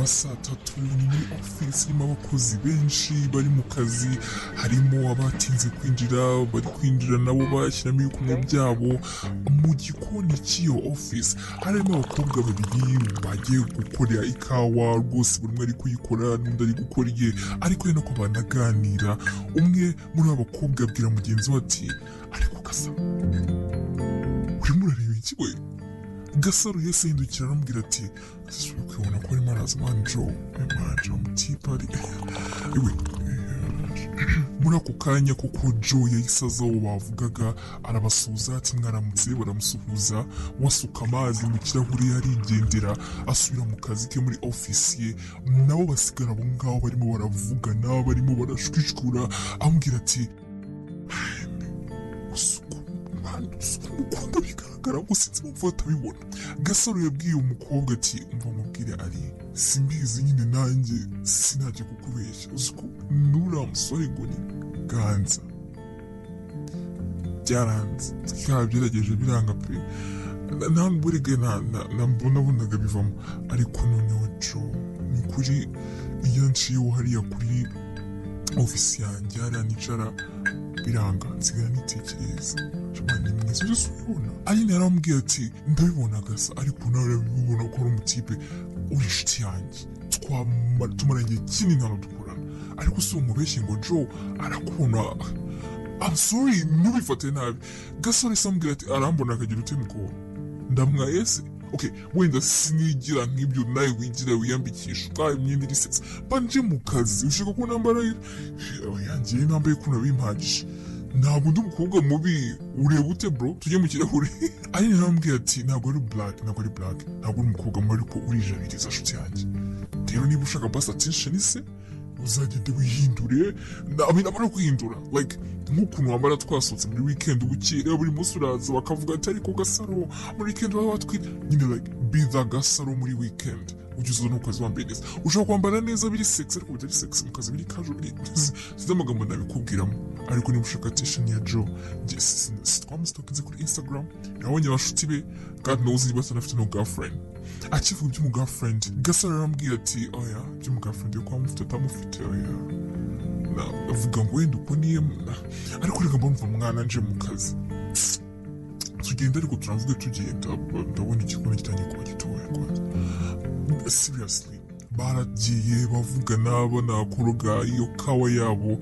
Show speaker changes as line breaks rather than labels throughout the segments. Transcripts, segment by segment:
saa 3 ni muri office irimo abakozi benshi bari mu kazi, harimo abatinze kwinjira bari kwinjira nabo bashyiramo ibikumwe byabo. Mu gikoni cy'iyo office harimo abakobwa babiri bagiye gukorera ikawa, rwose buri umwe ari kuyikora n'undi ari gukora iye, ariko rero ko banaganira. Umwe muri abo bakobwa abwira mugenzi we ati ariko Gasa urimo urareba iki we? Gasaro yese yindukira aramubwira ati ukibona ko arimo araza manjo mutipa ari ewe. Muri ako kanya kuko Joe yahise aza aho bavugaga arabasuhuza ati mwaramutse, baramusuhuza, wasuka amazi mu kirahuri arigendera asubira mu kazi ke muri ofisi ye. Nabo basigara abo ngaho barimo baravugana, barimo barashwishura, amubwira ati mukunda bigaragara ngo sinzi impamvu batabibona. Gasaro yabwiye umukobwa ati umva mubwire ari simbizi nyine nanjye sinajya kukubeshya, uzi ko nuriya musore ngo ni Ganza. Byaranze twabigerageje biranga pe, ntabwo urege nabonaga bivamo, ariko noneho Joe ni kuri iyo nciyeho hariya kuri ofisi yanjye hariya nicara biranga nsigara nitekereza ni mwiza byose ubibona. Aline yarambwiye ati ndabibona Gasa, ariko nawe urabibona ko ari umutipe uri inshuti yanjye, tumara igihe kinini ntabwo dukorana, ariko si umubeshye ngo Joe arakubona. I'm sorry ntubifate nabi. Gasore ese ambwira ati arambona akagira ute mukobwa ndamwaye se? Okay, wenda sinigira nk'ibyo nawe wigira wiyambikisha utwaye imyenda iri sexy, banje mu kazi ushaka ko nambara yanjye nambaye kuna bimpagije, ntabwo ndi umukobwa mubi. Ureba ute bro? Tujye mu kirahuri. Ari narambwiye ati ntabwo ari black, ntabwo uri umukobwa mubi, ariko urijabiriza nshuti yanjye. Rero niba ushaka bust attention se uzagende wihindure. Nabona kwihindura like nk'ukuntu wambara twasohotse muri weekend ubukira buri munsi uraza bakavuga ati ariko Gasaro muri weekend baba batwite nyine, like be the Gasaro muri weekend ugize no kazi wambaye neza. Ushaka kwambara neza biri sexy ariko bitari sexy mu kazi biri casual. Size amagambo ndabikubwiramo, ariko niba ushaka attention ya Joe twamustokinze kuri Instagram yabonye abashuti be, God knows niba atanafite no girlfriend. Akivuga iby'umu girlfriend Gasaro arambwira ati oya iby'umu girlfriend yo kwa mufite atamufite oya, avuga ngo wenda uko niye, ariko reka mbona mwana nje mu kazi tugenda, ariko turavuga tugenda ndabona igikoni gitangiye kuba gitoya kwanza. Seriously baragiye bavugana banakoroga iyo kawa yabo.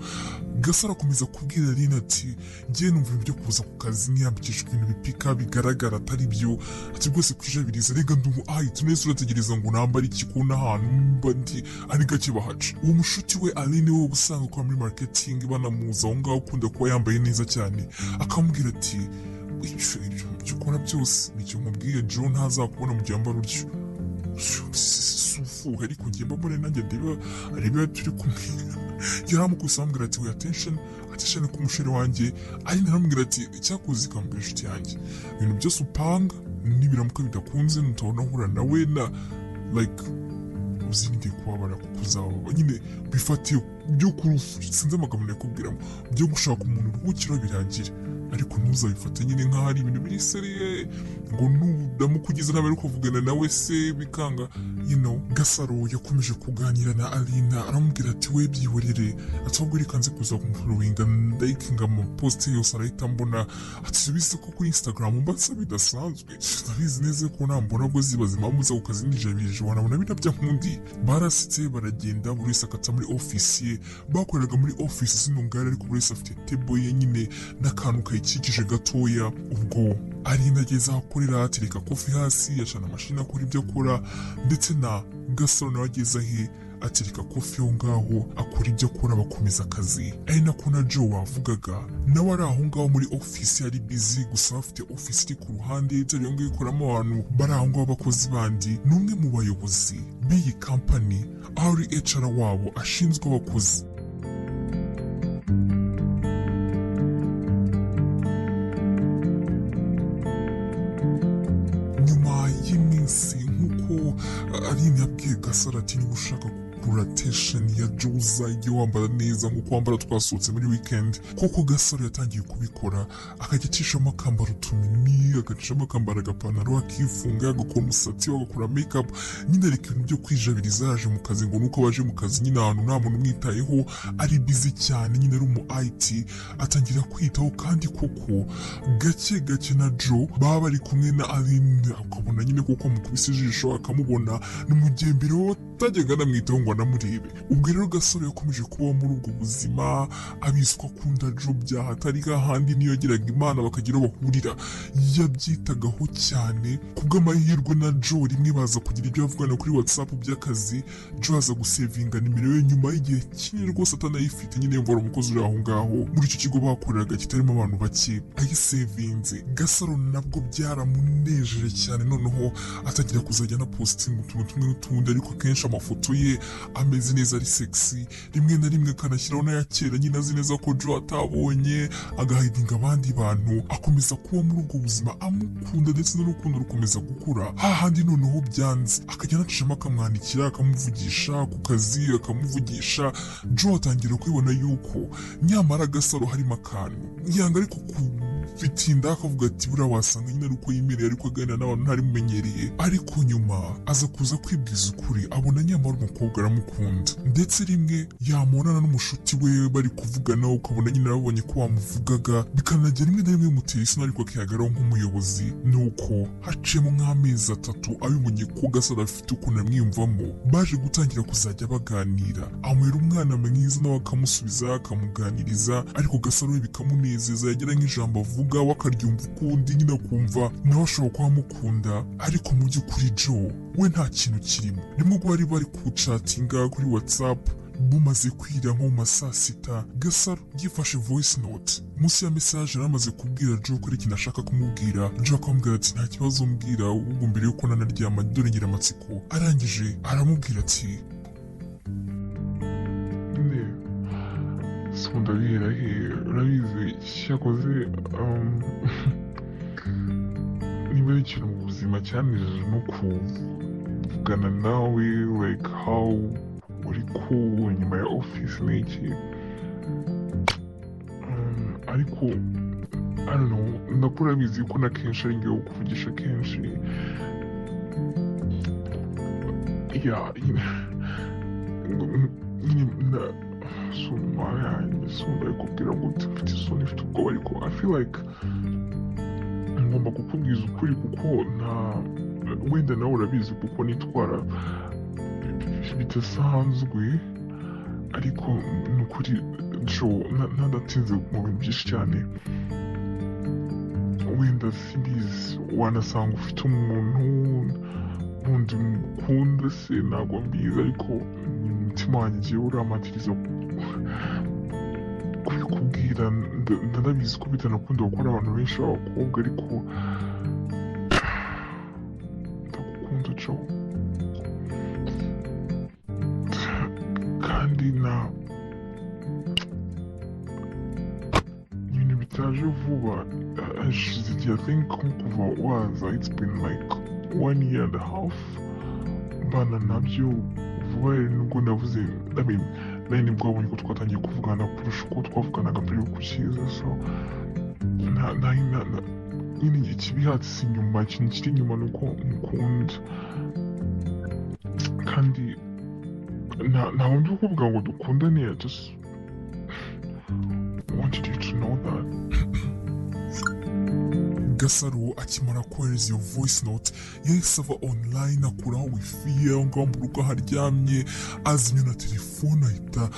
Gasaro akomeza kubwira Aline ati ngiye numva ibintu byo kuza ku kazi niyambikishwa ibintu bipika bigaragara atari byo, ati rwose kwijabiriza rega ndumu tunese urategereza ngo nambare iki ko n'ahantu mba ndi ari gake bahaca. Uwo mushuti we Aline we usanga kwa muri marketing banamuza aho ngaho ukunda kuba yambaye neza cyane, akamubwira ati ibyo ukora byose nicyo nkubwiye Joe ntazakubona mu gihe wambara utyo sufu, ariko ngiye mbabone nanjye areba turi kumwe. Yaramukuse amubwira ati we attention ku musheri wanjye. Ari naramubwira ati icyakuzi kambwira inshuti yanjye ibintu byose upanga nibiramuka bidakunze nutabona nkura nawe na like uzindi kubabara kukuzaba nyine bifatiye byo kurufu. Sinzi amagambo nakubwiramo byo gushaka umuntu uruhukira birangira, ariko ntuzabifate nyine nk'aho ari ibintu biri seriye ngo nudamukugize nawe ariko kuvugana nawe se bikanga Gasaro yakomeje kuganira na Aline aramubwira ati we byihorere, atubwo rikanze kuza kumfollowinga ndayikinga mu post yose arahita mbona atubize ko kuri Instagram mbatsa bidasanzwe. Ndabizi neza ko nambona bwo zibaze mamuza ukazi nijabirije wanabona binabya nkundi. Barasitse baragenda buri wese akata muri office ye, bakoreraga muri office sinungara, ariko buri wese afite table ye nyine n'akantu kayikikije gatoya. Ubwo Aline ageze aho akorera atereka kofi hasi, yacana amashini akora ibyo akora, ndetse na Gasaro nawe ageze ahe atereka kofi aho ngaho akora ibyo akora bakomeza akazi. Ari nako na Joe wavugaga nawe ari aho ngaho muri office yari busy, gusa afite office iri ku ruhande itari yongewe ikoramo abantu bari aho ngaho abakozi bandi. N'umwe mu bayobozi b'iyi company ari HR wabo ashinzwe abakozi. Nyuma y'iminsi nk'uko Aline yabwiye Gasaro ati niba ushaka exploitation ya Joza igiye wambara neza nk'uko wambara twasohotse muri weekend. Kuko Gasaro yatangiye kubikora akajya acishamo akambara utunini, agacishamo akambara agapantaro, akifunga, agakora umusatsi, agakora makeup, nyine ariko ibintu byo kwijabiriza yaje mu kazi ngo nuko baje mu kazi nyine ahantu nta muntu umwitayeho, ari busy cyane nyine ari umu IT, atangira kwitaho kandi koko gake gake na Joe baba bari kumwe na Aline akabona nyine kuko mukubise ijisho akamubona n'umugembere we atajyaga anamwitaho ngo anamurebe. Ubwo rero Gasaro yakomeje kubaho muri ubwo buzima abiswa akunda Joe byaha atari hahandi niyo yagiraga Imana bakagira aho bahurira, yabyitagaho cyane. Kubw'amahirwe na Joe rimwe baza kugira ibyo bavugana kuri WhatsApp by'akazi, Joe aza gusevinga nimero ye nyuma y'igihe kinini rwose atanayifite, nyine yumva umukozi uri aho ngaho muri icyo kigo bakoreraga kitarimo abantu bake, ayisevinze. Gasaro nabwo byaramunejeje cyane, noneho atangira kuzajya na posting utuntu tumwe n'utundi, ariko kenshi amafoto ye ameze neza ari sexy, rimwe na rimwe akanashyiraho n'aya kera nyine azi neza ko Joe atabonye, agahidinga abandi bantu. Akomeza kuba muri ubwo buzima amukunda ndetse n'urukundo rukomeza gukura, hahandi noneho byanze akajya anacishamo akamwandikira akamuvugisha ku kazi akamuvugisha. Joe atangira kwibona yuko nyamara Gasaro harimo akantu yanga, ariko bitinda akavuga ati buriya wasanga nyine ari uko yimereye ariko aganira n'abantu ntari mumenyereye. Ariko nyuma aza kuza kwibwiza ukuri, abona nyamara umukobwa aramukunda, ndetse rimwe yamubonana n'umushuti we bari kuvugana ukabona nyine arabonye ko wamuvugaga, bikanagera rimwe na rimwe bimutera isoni ariko akihagararaho nk'umuyobozi. Nuko haciyemo nk'amezi 3 abimenye ko Gasaro afite ukuntu amwiyumvamo, baje gutangira kuzajya baganira, amubera umwana mwiza nawe akamusubiza akamuganiriza, ariko Gasaro we bikamunezeza, yagira nk'ijambo avuga we akaryumva ukundi nyine akumva nawe ashobora kuba amukunda. Ariko mu by'ukuri Joe we nta kintu kirimo. Rimwe ubwo bari kucatinga kuri WhatsApp bumaze kwira nko mu ma saa 6, Gasaro yifashe voice note, munsi ya message yaramaze kubwira Joe ko ari ikintu ashaka kumubwira. Joe akamubwira ati nta kibazo mbwira, ubwo mbere yuko nanaryama dore ngira amatsiko. Arangije aramubwira ati ndabihera urabizi cyakoze niba ari ikintu mu buzima cyanejeje no kuvugana nawe, like how uri cool nyuma ya office n'iki, ariko I don't know, ndakura bizi ko na kenshi ari ngewe kuvugisha kenshi, sumba kubwira ngo mfite isoni mfite ubwoba, ariko I feel like ngomba kukubwiza ukuri kuko wenda nawe urabizi kuko nitwara bidasanzwe, ariko ni ukuri Joe nadatinze mu bintu byinshi cyane, wenda simbizi wanasanga ufite umuntu wundi mukunda se ntabwo mbizi, ariko umutima wanjye uramatiriza kubikubwira. Ndanabizi ko bitanakunda gukora abantu benshi b'abakobwa, ariko ndagukunda Joe, kandi ibintu bitaje vuba hashize igihe, I think kuva waza it's been like 1.5 years mbana nabyo vuba. Nubwo navuze nari nibwo wabonye ko twatangiye kuvugana kurusha uko twavuganaga mbere yo kukiza, so nyine ikibihatse inyuma, ikintu kiri inyuma ni uko mukunda, kandi ntabwo ndi kuvuga ngo dukundane, I just wanted you to know that. Gasaro akimara kohereza iyo voice note yahise ava online akuraho wifi ye aho ngaho mu rugo haryamye, azimya na telefone ahita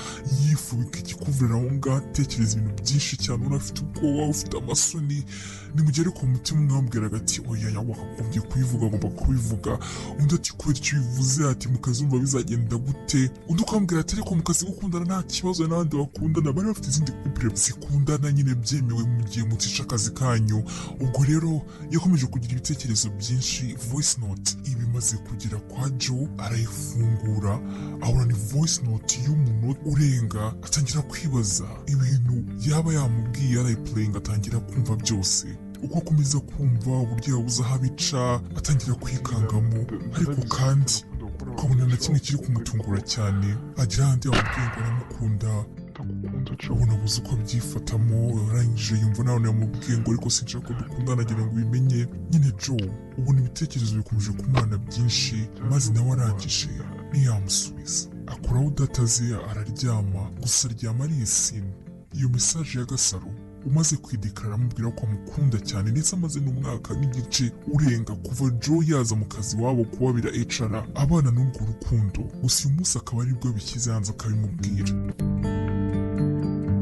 yifubika ikikuvurira aho ngaho atekereza ibintu byinshi cyane, ubona afite ubwoba ufite amasoni. Nimugere ku mutima mwambwiraga ati oya wakagombye kubivuga, agomba kubivuga. Undi ati kubera icyo bivuze, ati mu kazi umva bizagenda gute? Undi ukambwira ati ariko mu kazi gukundana nta kibazo, n'abandi bakundana bari bafite izindi couple zikundana nyine byemewe mu gihe mutisha akazi kanyu. Ubwo rero yakomeje kugira ibitekerezo byinshi. Voice note ibimaze kugera kwa Joe arayifungura, ahura ni voice note y'umunota urenga, atangira kwibaza ibintu yaba yamubwiye, arayiplaying atangira kumva byose. Uko akomeza kumva uburyo yabuze aho abica, atangira kwikangamo, ariko kandi ukabona na kimwe kiri kumutungura cyane, agira ahandi yamubwiye ngo aramukunda, ubona abuze uko abyifatamo, yarangije yumva nawe yamubwiye ngo ariko sinshaka ko dukundana nagira ngo ubimenye. Nyine Joe ubona ibitekerezo bikomeje kumwana byinshi, maze nawe arangije ntiyamusubiza, akuraho data ze araryama, gusa aryama ari isimbi. Iyo mesaje ya Gasaro umaze kwidekarara amubwira ko amukunda cyane ndetse amaze n'umwaka n'igice urenga kuva Joe yaza mu kazi wabo kubabira HR abana n'urwo rukundo, gusa uyu munsi akaba aribwo bishyize hanze akabimubwira.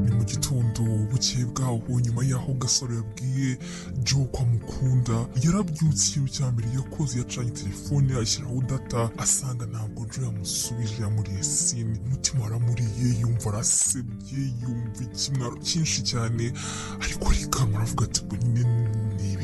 Ni mu gitondo bukeye bwaho, nyuma y'aho Gasaro yabwiye Joe ko amukunda, yarabyutse ikintu cya mbere yakoze yacanye telefone ashyiraho data, asanga ntabwo Joe yamusubije, yamuriye sini, umutima waramuriye, yumva arasebye, yumva ikimwaro cyinshi cyane, ariko arikanga aravuga ati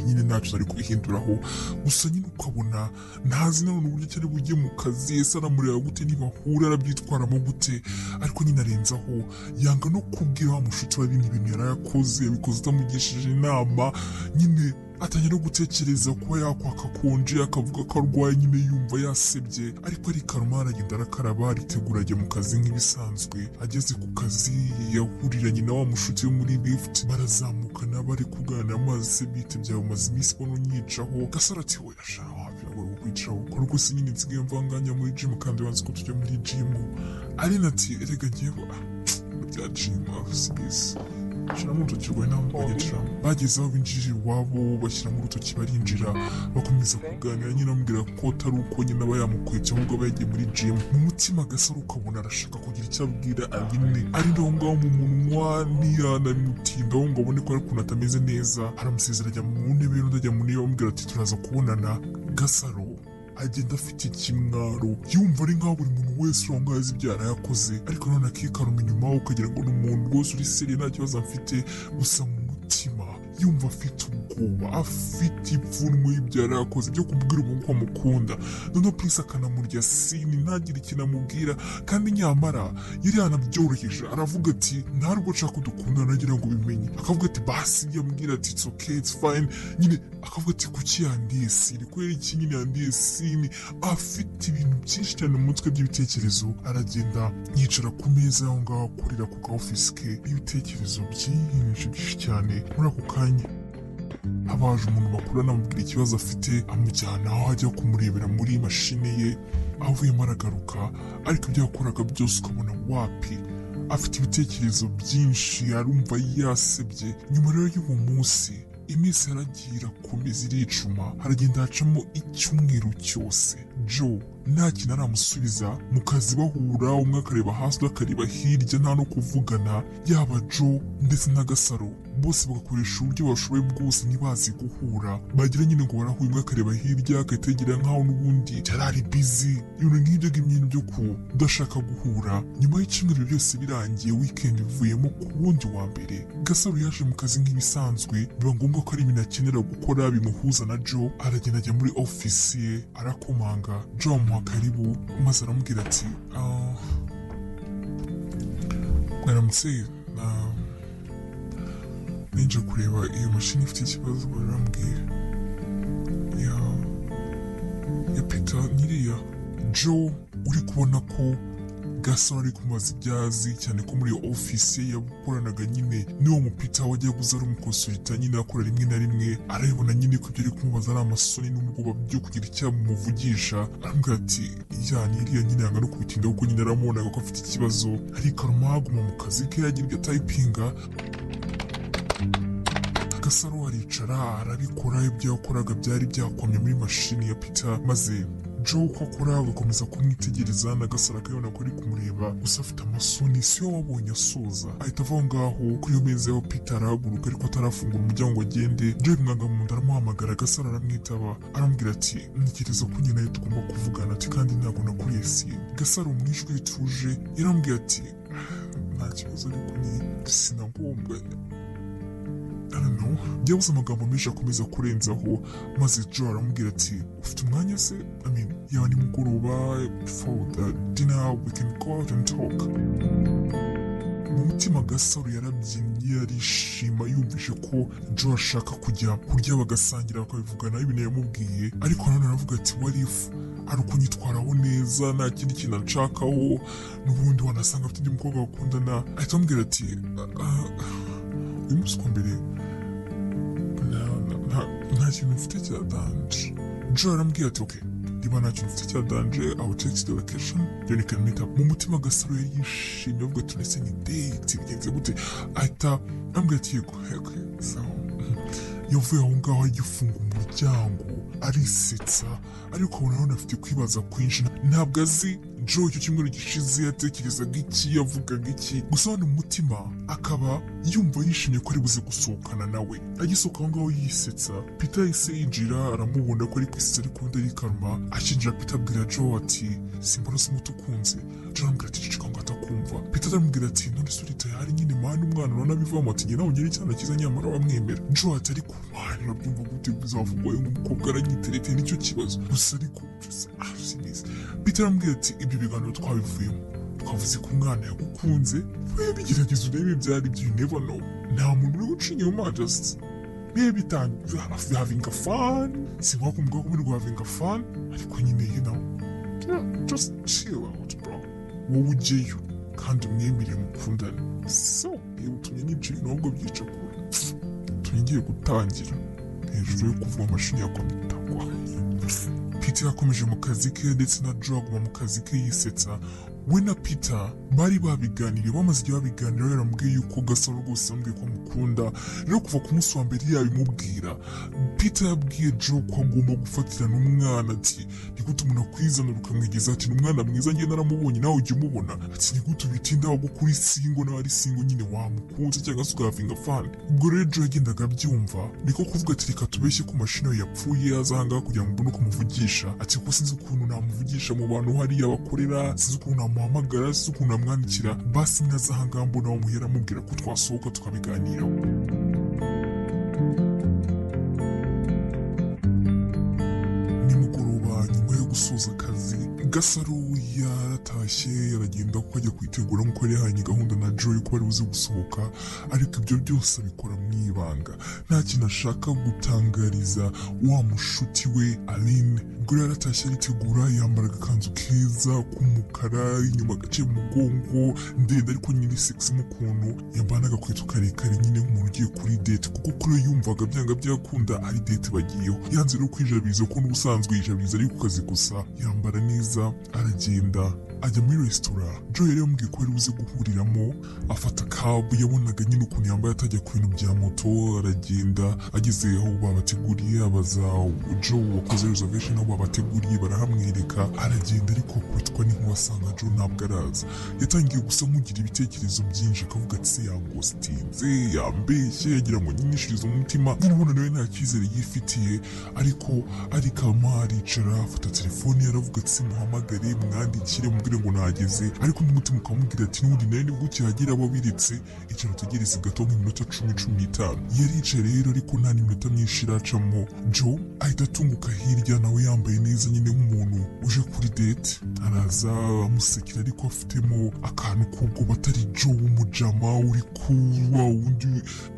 nyine ntacyo ari kubihinduraho. Gusa nyine ukabona ntazi nanone uburyo cyari bujye mu kazi, ese aramureba gute, nibahura arabyitwaramo gute, ariko nyine arenzaho yanga no kubwira wa mushuti wa bindi bintu yarayakoze, yabikoze atamugishije inama. Nyine atangira no gutekereza kuba yakwaka konje, akavuga ko arwaye, nyine yumva yasebye, ariko arikaruma aragenda arakaraba aritegura ajya mu kazi nk'ibisanzwe. Ageze ku kazi yahuriranye na wa mushuti we muri lift, barazamukana bari kuganira, amazi bite byawe umaze iminsi mbona unyicaho. Gasaro ati we ashaka wapiragora kukwicaho ko rwose nyine nsigaye mvanganya muri gym kandi wanze ko tujya muri gym. Ari nati erega ngewe bya gym afisigize shyiramo urutoki rwawe nawe mukagiciramo. Bageze aho binjirira iwabo bashyiramo urutoki barinjira, bakomeza kuganira, nyine amubwira ko atari uko nyine aba yamukwetse ahubwo aba yagiye muri gym. Mu mutima Gasaro ukabona arashaka kugira icyo abwira Aline, ari aho ngaho mu munwa ntiyanamutindaho ngo abone ko ari ukuntu atameze neza. Aramusezera ajya mu ntebe ye, undi ajya mu ntebe, amubwira ati turaza kubonana. Gasaro agenda afite ikimwaro, yumva ari nkaho buri muntu wese aho ngaho azi ibyo yarayakoze, ariko none akikaruma inyuma ukagira ngo ni umuntu rwose uri seriye nta kibazo afite, gusa mu mutima yumva afite ubwoba, afite ipfunwe y'ibyo yarayakoze byo kubwira umuntu ko amukunda. Noneho Prince akanamurya sini ntagire ikintu amubwira, kandi nyamara yari yanabyoroheje, aravuga ati nta rwo nshaka ko dukundana nagira ngo ubimenye. Akavuga ati basi yambwira ati it's okay, it's fine. Nyine akavuga ati kuki yandiye sini, kubera iki nyine yandiye sini. Afite ibintu byinshi cyane mu mutwe by'ibitekerezo, aragenda yicara ku meza aho ngaho akorera ku ka office ke, ibitekerezo byinshi cyane. Muri ako kanya habaje umuntu bakuru anamubwira ikibazo afite, amujyana aho ajya kumurebera muri mashine ye. Avuyemo aragaruka, ariko ibyo yakoraga byose ukabona wapi, afite ibitekerezo byinshi, arumva yasebye. Nyuma rero y'uwo munsi iminsi yaragiye irakomeza iricuma, haragenda hacamo icyumweru cyose Joe nta kintu aramusubiza. Mu kazi bahura, umwe akareba hasi undi akareba hirya, nta no kuvugana. Yaba Joe ndetse na Gasaro bose bagakoresha uburyo bashoboye bwose ntibazi guhura. Bagira nyine ngo barahuye, umwe akareba hirya agahita yigira nkaho n'ubundi yari ari busy, ibintu nk'ibyo ngibyo byo kudashaka guhura. Nyuma y'icyumweru byose birangiye, weekend ivuyemo ku wundi wa mbere, Gasaro yaje mu kazi nk'ibisanzwe, biba ngombwa ko ari ibintu akenera gukora bimuhuza na Joe. Aragenda ajya muri office ye, arakomanga. Joe amuha karibu, maze aramubwira ati mwaramutse, ninja kureba iyo mashini ifite ikibazo, barambwira ya Peter nyiriya. Joe uri kubona ko Gasaro ari kumaza ibyazi cyane ko muri iyo office ye yakoranaga nyine niwo mupita wajya guza ari umukonsulita, nyine akora rimwe na rimwe. Arabibona nyine ko ibyo ari kumubaza ari amasoni n'ubwoba byo kugira icyo amuvugisha. Aramubwira ati iriya nyine yanga no kubitinda kuko nyine aramubonaga ko afite ikibazo, arikaruma aguma mu kazi ke yagira ibyo atayipinga. Gasaro aricara arabikora, ibyo yakoraga byari byakomye muri mashini ya Peter. Maze Joe uko akora agakomeza kumwitegereza, na Gasaro akabona ko ari kumureba, gusa afite amasoni. Si yo wabonye asoza, ahita ava aho ngaho kuri iyo meza yaho Peter arahaguruka, ariko atarafungura umuryango ngo agende. Joe bimwanga mu nda, aramuhamagara. Gasaro aramwitaba, aramubwira ati ntekereza ko nyine nayo tugomba kuvugana, ati kandi ntabwo nakuriye sini. Gasaro mu ijwi rituje yaramubwira ati nta kibazo ariko ni sinagombwa. Byabuze amagambo menshi akomeza kurenzaho, maze Joe aramubwira ati ufite umwanya se? Yaba nimugoroba, before the dinner we can go out and talk. Mu mutima Gasaro yarabyinnye, arishima, yumvise ko Joe ashaka kujya kurya bagasangira bakabivugana ibintu yamubwiye. Ariko nanone aravuga ati what if ari ukunyitwaraho neza neza nta kindi kintu anshakaho n'ubundi wanasanga afite undi mukobwa bakundana ahita amubwira ati uyu munsi kwa mbere nta kintu mfite cya danje. Joe arambwira ati okay niba nta kintu mfite cya danje I will text the location then you can meet up. Mu mutima Gasaro yari yishimye avuga ati ndetse ni date bigenze gute ahita ambwira ati yego so yavuye aho ngaho agifunga umuryango arisetsa ariko abona afite kwibaza kwinshi ntabwo azi Joe icyo cyumweru gishize yatekerezaga iki yavugaga iki gusa mu mutima akaba yumva yishimye ko ari buze gusohokana nawe. Agisohoka aho ngaho yisetsa Peter yahise yinjira aramubona ko ari kwisetsa ariko undi arikaruma ashinjira Peter abwira Joe ati simbona se umuti ukunze. Joe aramubwira ati ceceka ngo atakumva. Peter aramubwira ati none se urita yari nyine mwana umwana urabona bivamo ati njye nawe ngera icyana cyiza nyamara wamwemera. Joe ati ariko mwana urabyumva gute bizavugwa ngo umukobwa aranyiterete nicyo kibazo gusa ariko sinzi. Peter aramubwira ati ibyo biganiro twabivuyemo twavuze ko umwana yagukunze we bigerageza urebe byari byo you never know nta muntu uri guca inyuma just maybe having a fun sivuga ko umugabo uri having a fun ariko nyine you know just chill out bro wowe ujyeyo kandi umwemerere mukundane so iyo utumye n'ibyo bintu ahubwo byica kure utumye ngiye gutangira hejuru yo kuvuga amashini yakwamutagwa. Peter yakomeje mu kazi ke ndetse na Joe aguma mu kazi ke yisetsa. We na Peter bari babiganiriye bamaze igihe babiganira yaramubwiye yuko Gasaro rwose yambwiye ko amukunda rero kuva ku munsi wa mbere yabimubwira. Peter yabwiye Joe ko agomba gufatirana umwana ati nigute umuntu akwizanira ukamwigeza ati n'umwana mwiza njye naramubonye nawe ujya umubona ati nigute ubitinda ahubwo kuri singo nawe ari singo nyine wamukunze cyangwa se ugahavinga fan. Ubwo rero Joe yagendaga abyumva niko kuvuga ati reka tubeshye ko mashini yapfuye azanga kugira ngo mbone uko muvugisha ati kuko sinzi ukuntu namuvugisha mu bantu hariya bakorera sinzi ukuntu namuhamagara sinzi ukuntu namwandikira basi mwazahangaha mbona umuhera amubwira ko twasohoka tukabiganiraho. Nimugoroba nyuma yo gusoza akazi Gasaro yaratashye yaragenda kuko ajya kwitegura nk'uko yari yahanye gahunda na Joe ko bari buze gusohoka ariko ibyo byose abikora mu ibanga nta kintu ashaka gutangariza wa mushuti we Aline. Ubwo yaratashye aritegura yambara agakanzu keza k'umukara inyuma gace mu mugongo ndende ariko nyine sexy mu kuntu yambara n'agakweto karekare nyine nk'umuntu ugiye kuri date kuko kuri yumvaga byanga byakunda ari date bagiyeho yanze no kwijabiriza ko n'ubusanzwe yijabiriza ari ku kazi gusa yambara neza aragenda ajya muri resitora. Joe yari yamubwiye ko ari buze guhuriramo afata kabu yabonaga nyine ukuntu yambaye atajya ku bintu bya moto aragenda ageze aho babateguriye abaza Joe wakoze reservation aho babateguriye barahamwereka aragenda ariko kwitwa n'inkuwasanga Joe ntabwo araza. Yatangiye gusa nk'ugira ibitekerezo byinshi akavuga ati se yangostinze yambeshye yagira ngo nyinishirize umutima nyine ubona nawe nta cyizere yifitiye ariko arikama aricara afata telefone yaravuga ati muhamagare mwandikire mubwire ngo nageze ariko n'umutima ukamubwira ati n'ubundi nawe nibwo ukihagera wabiritse icara utegereze gato nk'iminota 10-15. Yaricaye rero ariko nta n'iminota myinshi iracamo Joe ahita atunguka hirya nawe yambaye neza nyine nk'umuntu uje kuri date araza amusekera ariko afitemo akantu k'ubwoba atari Joe w'umujama uri kuba wundi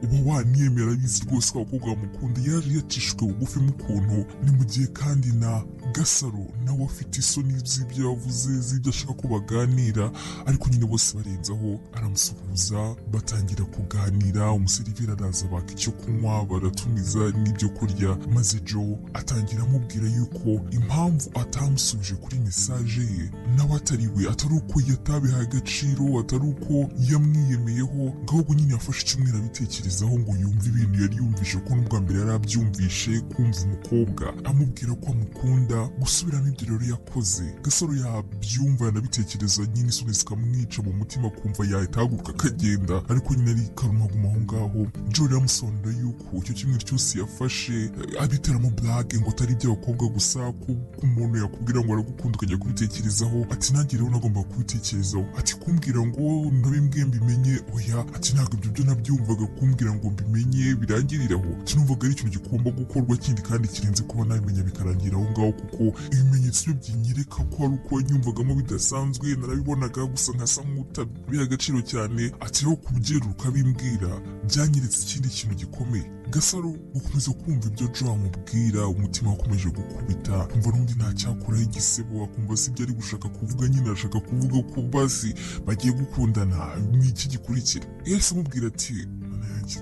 uba waniyemera bizi rwose ko abakobwa bamukunda yaje yacishwe bugufi mu kuntu ni mu gihe kandi na Gasaro nawe afite isoni z'ibyo yavuze z'ibyo ashaka ko baganira ariko nyine bose barenzaho aramusuhuza batangira kuganira umuseriveri araza baka icyo kunywa baratumiza n'ibyo kurya maze Joe atangira amubwira yuko impamvu atamusubije kuri message ye nawe atari we atari uko yatabihaye agaciro atari uko yamwiyemeyeho ahubwo nyine yafashe icyumweru abitekerezaho ngo yumve ibintu yari yumvishe ko n'ubwa mbere yari abyumvishe kumva umukobwa amubwira ko amukunda gusubiramo ibyo rero yakoze. Gasaro yabyumva yanabitekereza nyine isoni zikamwica mu mutima kumva yahita ahaguruka akagenda ariko nyine ari karumaguma aho ngaho. Joe yamusobanurira yuko icyo cyumweru cyose yafashe abiteramo blague ngo atari iby'abakobwa gusa ko umuntu yakubwira ngo aragukunda ukajya kubitekerezaho ati nanjye rero nagomba kubitekerezaho ati kumbwira ngo nabimbwiye mbimenye oya ati ntabwo ibyo byo nabyumvaga kumbwira ngo mbimenye birangiriraho kinumvaga ari ikintu gikomba gukorwa kindi kandi kirenze kuba nabimenya bikarangira aho ngaho kuko ibimenyetso byo byinyereka ko hari uko nyumvagamo bidasanzwe narabibonaga gusa nkasa nk'utabiha agaciro cyane ati rero kubyerura ukabimbwira byanyeretse ikindi kintu gikomeye. Gasaro gukomeza kumva ibyo Joe amubwira umutima wakomeje gukubita kumva n'undi ntacyakuraho igisebo akumva si ibyo ari gushaka kuvuga nyine arashaka kuvuga ko basi bagiye gukundana n'iki gikurikira. Yahise amubwira ati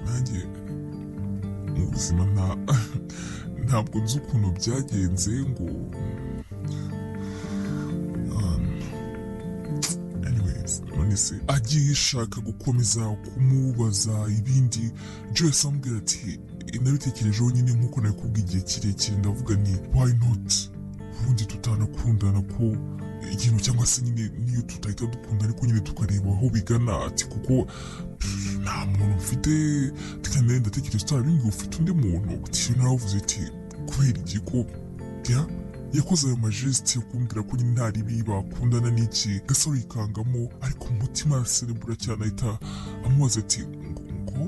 nanjye mu buzima ntabwo nzi ukuntu byagenze ngo none se agiye ashaka gukomeza kumubaza ibindi. Joyce amubwira ati nabitekerejeho nyine nk'uko nabikubwiye igihe kirekire ndavuga ni why not ubundi tutanakundana ko ikintu cyangwa se nyine niyo tutahita dukunda ariko nyine tukareba aho bigana ati kuko nta muntu mfite kandi ndatekereza utarabimbwiye ufite undi muntu ati naravuze ati kubera iki ko yakoze ayo majesite yo kumbwira ko nyine nta ribi bakundana n'iki. Gasaro yikangamo ariko umutima araserebura cyane ahita amubaza ati ngo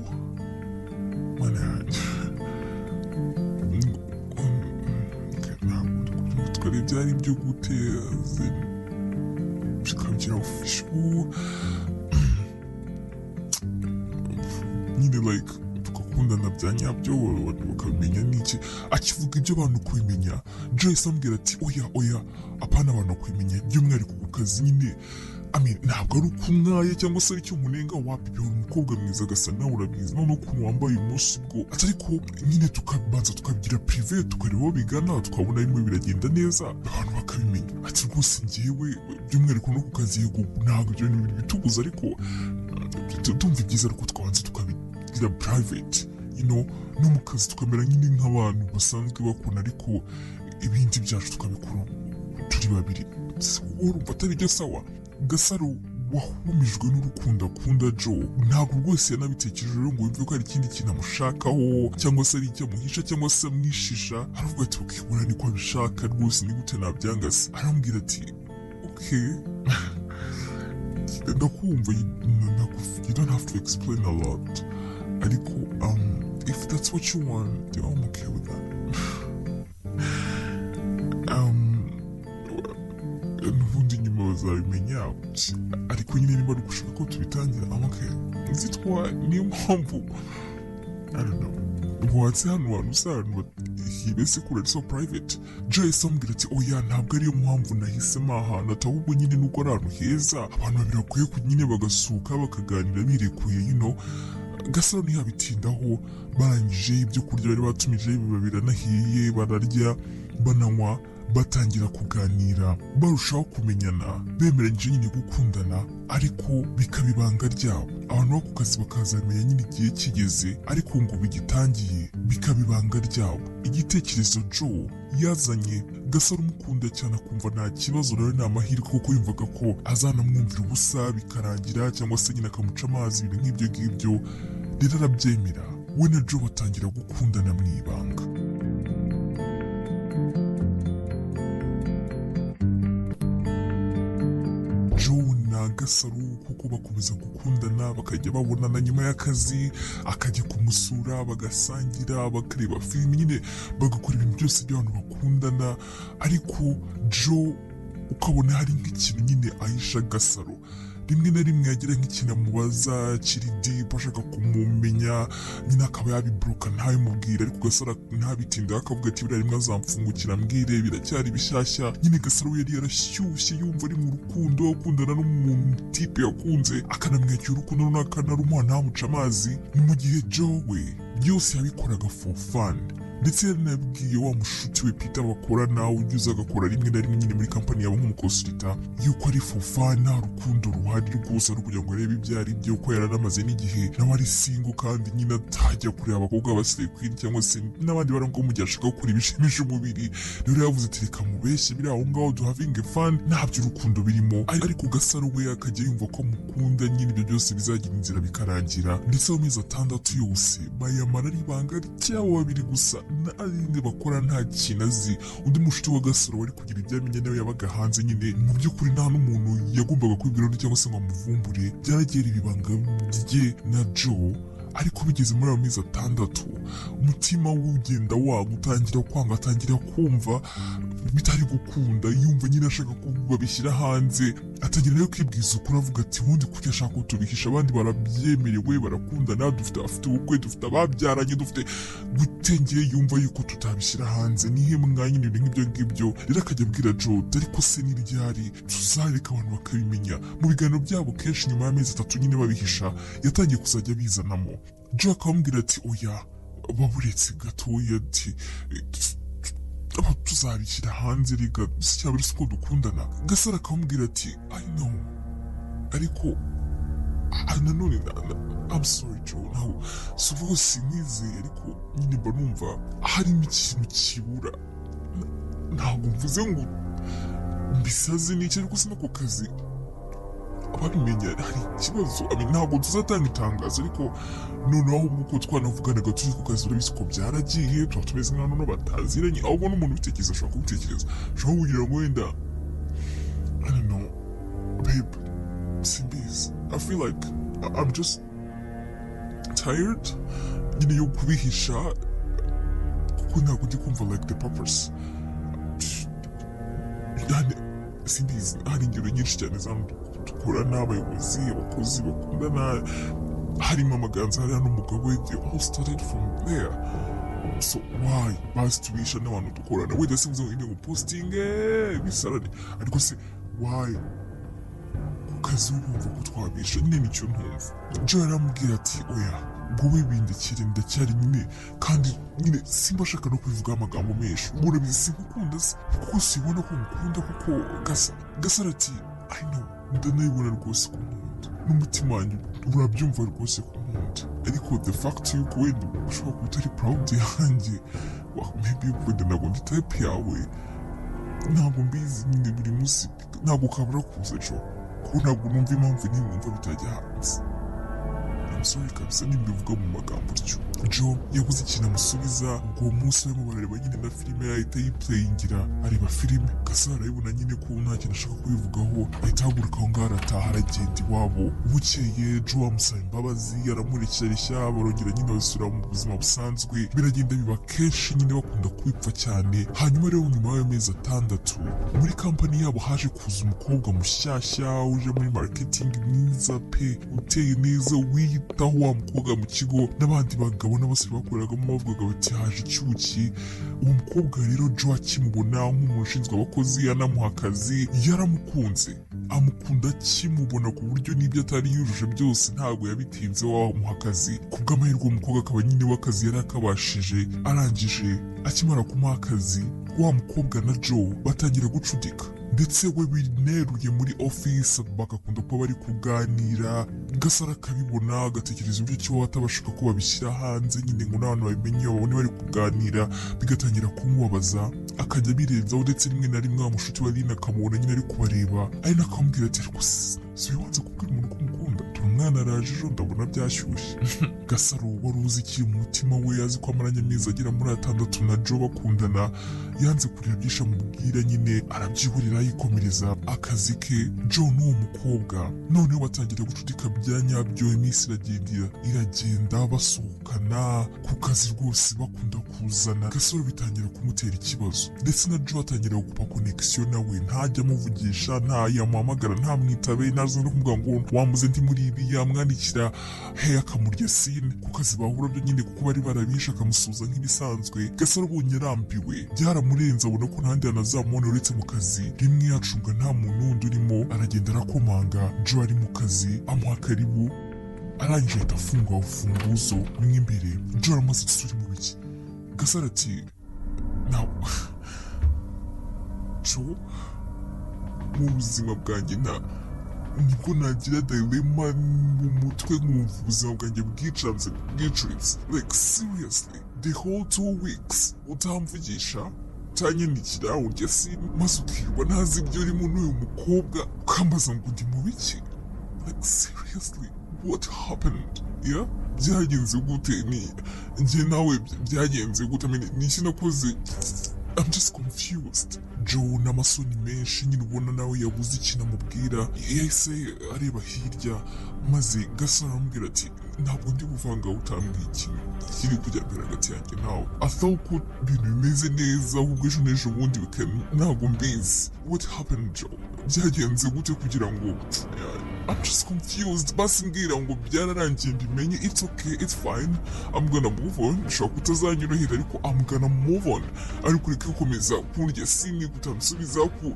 mana yanjye ntabwo twari byari byo guteza bikabyira ofisho nyine like tukakundana bya nyabyo bakamenya n'iki. Akivuga ibyo abantu kubimenya Joyce amubwira ati oya apana abantu kubimenya by'umwihariko ku kazi nyine ntabwo ari uko umwaye cyangwa se aricyo umunenga wapipira umukobwa mwiza agasa nawe urabizi noneho ukuntu wambaye umunsi bwo ariko nyine tukabanza tukabigira prive tukareba aho bigana tukabona bimwe biragenda neza abantu bakabimenya ati rwose njyewe by'umwihariko no ku kazi yego ntabwo ibyo bintu bitubuza ariko tumva ibyiza ariko twabanza tukabigira private no mu kazi tukamera nyine nk'abantu basanzwe bakunda ariko ibindi byacu tukabikora turi babiri. Urumva atari byo sawa? Gasaro wahumijwe n'urukundo akunda Joe ntabwo rwose yanabitekereje rero ngo yumve ko hari ikindi kintu amushakaho cyangwa se ari icyo amuhisha cyangwa se amwishisha. aravuga ati ukibura niko abishaka rwose ni gute nabyangase. arambwira ati ndakumva you don't have to explain a lot ariko if that's what you want I'm okay with that. N'ubundi nyuma bazabimenya ariko nyine niba ari gushaka ko tubitangira nzitwa niyo mpamvu I don't know watse hano hantu usanzwe hibese kure so private. Joyce amubwira ati oya ntabwo ariyo mpamvu nahisemo ahantu ahubwo nyine nuko ari ahantu heza abantu babiri bakwiye nyine bagasuka bakaganira birekuye Gasaro ntiyabitindaho barangije ibyo kurya bari batumije biba biranahiye bararya bananywa batangira kuganira barushaho kumenyana bemeranyije nyine gukundana ariko bikaba ibanga ryabo. abantu bo ku kazi bakazamenya nyine igihe kigeze ariko ngo bigitangiye bikaba ibanga ryabo. Igitekerezo Joe yazanye Gasaro umukunda cyane akumva nta kibazo rero ni amahirwe kuko yumvaga ko azanamwumvira ubusa bikarangira cyangwa se nyine akamuca amazi ibintu nk'ibyo ngibyo rero arabyemera. We na Joe batangira gukundana mu ibanga. Joe na Gasaro kuko bakomeza gukundana bakajya babonana nyuma y'akazi akajya kumusura bagasangira bakareba filime nyine bagakora ibintu byose by'abantu bakundana ariko Joe ukabona hari nk'ikintu nyine ahisha Gasaro. rimwe na rimwe yagira nk'ikintu amubaza kiri deep ashaka kumumenya nyine akaba yabibroka ntabimubwire ariko Gasaro ntabitinda akavuga ati biriya rimwe azamfungukira mbwire biracyari bishyashya. nyine Gasaro yari yarashyushye yumva ari mu rukundo akundana n'umuntu tipe yakunze akanamwakira urukundo n'akanarumuha ntamuca amazi. ni mu gihe Joe we byose yabikoraga for fun ndetse yaranabwiye wa mushuti we Peter bakorana ujya agakora rimwe na rimwe nyine muri kampani yabo nk'umukonsulita yuko ari for fun nta rukundo ruhari rwose ari kugira ngo arebe ibyo ari byo ko yaranamaze n'igihe nawe ari single kandi nyine atajya kureba abakobwa basigaye kwiri cyangwa se n'abandi barango mu gihe ashaka gukora ibishimisha umubiri. rero yavuze ati reka mubeshye biri aho ngaho do having fun ntabyo urukundo birimo ariko Gasaro we akajya yumva ko mukunda nyine ibyo byose bizagira inzira bikarangira ndetse mu mezi 6 yose bayamara ari ibanga ryabo babiri gusa n'arinde bakora nta kintu azi. undi mushuti wa Gasaro wari kugira ibyo amenye nawe yabaga hanze nyine mu by'ukuri nta n'umuntu yagombaga kwibwira cyangwa se ngo amuvumbure. byaragera ibibanga bye na Joe ariko bigeze muri ayo mezi 6 umutima we ugenda utangira kwanga, atangira kumva bitari gukunda, yumva nyine ashaka ko babishyira hanze, atangira nayo kwibwiza ukuri avuga ati ubundi kuki ashaka ko tubihisha, abandi barabyemerewe barakundana, afite ubukwe, dufite ababyaranye, dufite gutengere, yumva yuko tutabishyira hanze, nihe mwanya nyine nk'ibyo ngibyo. Rero akajya abwira Joe ariko se n'iryari tuzareka abantu bakabimenya. Mu biganiro byabo kenshi nyuma y'amezi 3 nyine babihisha, yatangiye kuzajya bizanamo. Joe akamubwira ati oya baburetse gatoya, ati tuzabishyira hanze rega cyaba ari uko dukundana. Gasaro akamubwira ati I know ariko nanone I'm sorry Joe, nawe si uvuga sinizeye, ariko nyine mba numva harimo ikintu kibura. Ntabwo mvuze ngo mbisaze n'iki, ariko si no ku kazi ababimenya hari ikibazo. Ntabwo tuzatanga itangazo, ariko noneho ahubwo uko twanavuganaga turi ku kazi urabizi ko byaragiye, tuba tumeze nk'abantu bataziranye. aho ubona umuntu ubitekereza ashobora kubitekereza, ashobora kugira ngo wenda I don't know babe, simbizi, I feel like I'm just tired nyine yo kubihisha, kuko ntabwo ndi kumva like the purpose. Simbizi, hari ingero nyinshi cyane dukora n'abayobozi, abakozi bakundana, harimo amaganza hariya n'umugabo we, they all started from there. So why basi tubisha n'abantu dukorana, wenda simvuze ngo ngo posting bisarane, ariko se why ku kazi urumva ko twabisha nyine nicyo ntumva. Joe aramubwira ati oya wowe bindekire, ndacyari nyine, kandi nyine simba ashaka no kubivuga amagambo menshi, urabizi sinkukunda se kuko sibona ko ngukunda, kuko Gasaro ati I know ndanayibona rwose ku nkunda n'umutima wanjye urabyumva rwose ku nkunda, ariko the fact yuko wenda ushobora kuba utari proud yanjye, maybe wenda ntabwo ndi type yawe, ntabwo mbizi nyine buri munsi ntabwo kabura kuza Joe, kuko ntabwo numva impamvu nimwumva bitajya hanze. Sorry kabisa nimbivuga mu magambo utyo. Joe yabuze ikintu amusubiza, ubwo uwo munsi barimo barareba nyine na filime, yahita yiplayingira areba filime. Gasaro arabibona nyine ko nta kintu ashaka kubivugaho, ahita ahaguruka aho ngaho arataha aragenda iwabo. Bukeye Joe amusaba imbabazi, aramurekereshya, barongera nyine basubira mu buzima busanzwe. Biragenda biba kenshi nyine bakunda kwipfa cyane. Hanyuma rero nyuma y'amezi 6 muri kampani yabo haje kuza umukobwa mushyashya uje muri marketing mwiza pe, uteye neza, wiyitaho wa mukobwa mu kigo, n'abandi bagabo n'abasore bakoreragamo bavugaga bati haje icyuki. Uwo mukobwa rero Joe akimubona nk'umuntu ushinzwe abakozi, anamuha akazi, yaramukunze, amukunda akimubona ku buryo n'ibyo atari yujuje byose ntabwo yabitinze wamuha akazi. Kubw'amahirwe uwo mukobwa akaba nyine w'akazi yari akabashije. Arangije akimara kumuha akazi, wa mukobwa na Joe batangira gucudika, ndetse we bineruye muri office bagakunda kuba bari kuganira. Gasaro akabibona agatekereza uburyo cyo atabashaka ko babishyira hanze nyine ngo n'abantu babimenye babone bari kuganira, bigatangira kumubabaza. Akajya birenzaho, ndetse rimwe na rimwe wa mushuti wa Lina akamubona nyine ari kubareba, ari nakamubwira ati ariko si wanze kubwira umuntu ko umukunda, turi umwana araje ejo ndabona byashyushye. Gasaro wari uzi iki mu mutima we, yazi ko amaranye amezi agera muri 6 na Joe bakundana, yanze kurira byinshi amubwira, nyine arabyihurira yikomereza akazi ke. Joe n'uwo mukobwa noneho batangira gucudika bya nyabyo, iminsi iragenda basohokana ku kazi rwose bakunda kuzana. Gasaro bitangira kumutera ikibazo, ndetse na Joe atangira gukupa connection nawe, ntajya amuvugisha, ntayamuhamagara, ntamwitabe, naza no kumubwira ngo wamuze ndi muri ibi, yamwandikira akamurya sine ku kazi bahura byo nyine, kuko bari barabisha akamusuza nk'ibisanzwe. Gasaro abonye arambiwe, byaramurenze, abona ko ntandi yanazamubona uretse mu kazi. Rimwe yacunga nta muntu wundi urimo, aragenda arakomanga. Joe ari mu kazi amuha karibu, arangije ahita afunga urufunguzo rumwe imbere. Joe aramaze gusura mu biki. Gasaro ati Joe, mu buzima bwanjye nibwo nagira dilema mu mutwe, nkumva ubuzima bwanjye bwicuritse, like seriously the whole 2 weeks utamvugisha, utanyandikira, urya sini, maze ukirwa ntazi ibyo urimo n'uyu mukobwa, ukambaza ngo ndi mu biki, like seriously what happened? Yeah, byagenze gute? Njye nawe byagenze gute? Ni iki nakoze? I'm just confused. Joe n'amasoni menshi nyine ubona nawe yabuze ikintu amubwira, yahise areba hirya maze Gasaro aramubwira ati ntabwo ndi buvanga utambwiye ikintu kiri kujya mbere hagati yanjye nawe. Athaho ko ibintu bimeze neza ahubwo ejo n'ejo bundi ntabwo mbizi. What happened Joe? Byagenze gute kugira ngo I'm just confused. Basi mbwira ngo byararangiye mbimenye. It's okay, it's fine. I'm gonna move on. Ushobora kutazanyorohera ariko I'm gonna move on. Ariko ureke gukomeza kundya sini kutansubiza ku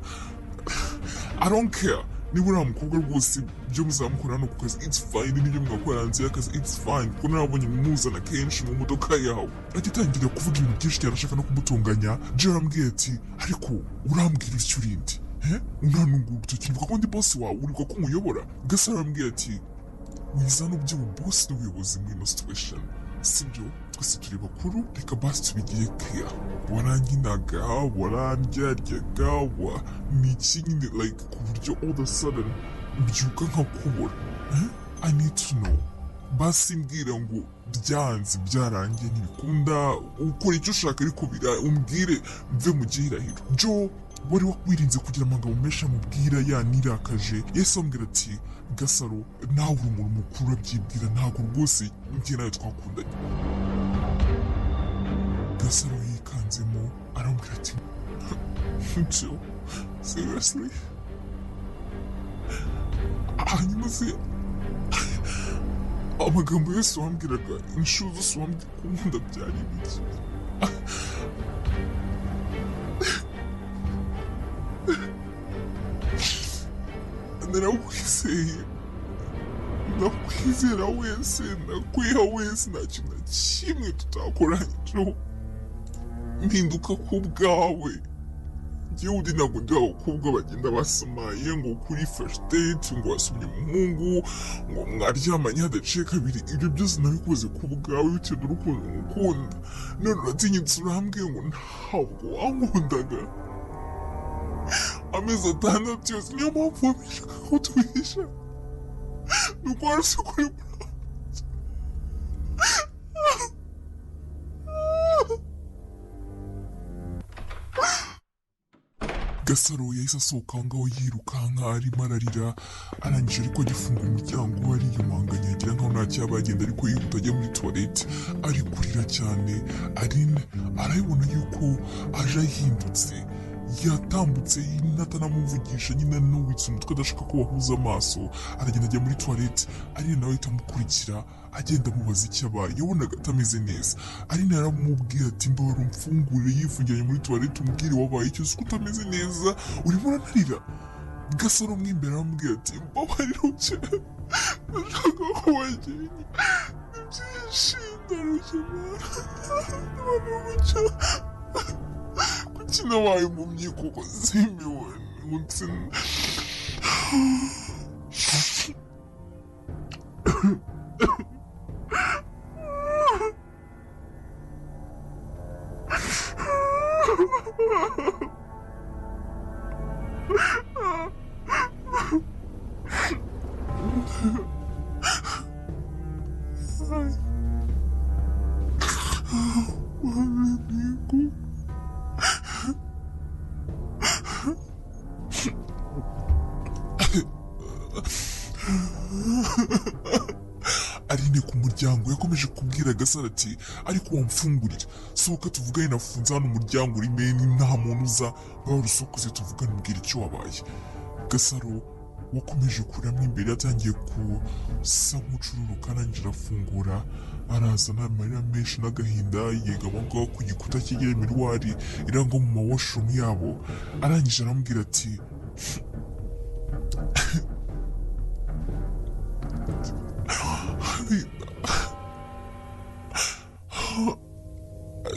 I don't care. Niba uriya mukobwa rwose byo muzamukora hano ku kazi it's fine, n'ibyo mwakora hanze y'akazi it's fine, kuko narabonye mumuzana kenshi mu modoka yawe. Agitangira kuvuga ibintu byinshi cyane ashaka no kumutunganya, Joe arambwira ati ariko urambwira icyo urindi unanunga urutoki mvuga ko ndi boss wawe uribuka ko nkuyobora. Gasaro arambwira ati wizana uby'ubu boss n'ubuyobozi muri ino situation sibyo, twese turi bakuru, reka basi tubigire clear. Warankinaga, warandyaryaga, niki nyine like ku buryo all of a sudden mbyuka nkakubura. I need to know. Basi mbwira ngo byanze byarangiye ntibikunda, ukora icyo ushaka ariko umbwire mve mu gihirahiro. Joe wari wakwirinze kugira amagambo menshi amubwira yanirakaje, yahise ambwira ati Gasaro nawe uri umuntu mukuru urabyibwira, ntabwo rwose njye nawe twakundanye. Gasaro yikanzemo arambwira ati Joe seriously? Hanyuma se amagambo yose wambwiraga inshuro zose wambwira ko nkunda byari ibiki? Narakwizeye, nakwizera wese, nakwiha wese, nta kintu na kimwe tutakoranye Joe. Mpinduka ku bwawe. Njyewe undi ntabwo ndi abakobwa bagenda basamaye ngo kuri first date ngo wasomye umuhungu ngo mwaryamanye hadaciye kabiri. Ibyo byose nabikoze ku bwawe bitewe n'urukundo ngukunda. None uratinyitse urambwiye ngo ntabwo wankundaga. Amezi 6 yose niyo mpamvu wabishaka ko twihisha. Nuko waruse kuri Gasaro yahise asohoka aho ngaho yirukanka arimo ararira, arangije ariko agifunga umuryango ariyumanganya agira nkaho nta cyabaye, agenda ariko yihuta ajya muri toilette ari kurira cyane. Aline arabibona yuko aje ahindutse, yatambutse atanamuvugisha nyine n'uwitse umutwe adashaka ko bahuza amaso, aragenda ajya muri toilette. Aline nawe ahita amukurikira agenda amubaza icyo abaye, yabonaga atameze neza. Aline yaramubwira ati mbabara umfungurire, yifungiranye muri toilette umubwire wabaye icyo uzi ko utameze neza urimo uranarira. Gasaro mo imbere aramubwira ati mbabarira uke, ndashaka ko wagenda, ni byinshi ndarushye kuki nabaye impumyi kuko zemewe munsi. Aline ku muryango yakomeje kubwira Gasaro ati ariko wamfungurira, sohoka tuvugane, nafunze hano umuryango uri meni, nta muntu uza, ngaho rusokoze tuvugane mbwira icyo wabaye. Gasaro wakomeje kuramo imbere yatangiye kusa nk'ucururuka, arangije arafungura arazana amarira menshi n'agahinda, yegama ngaho ku gikuta cyegera miruwari irangwa mu mawashroom yabo. Arangije aramubwira ati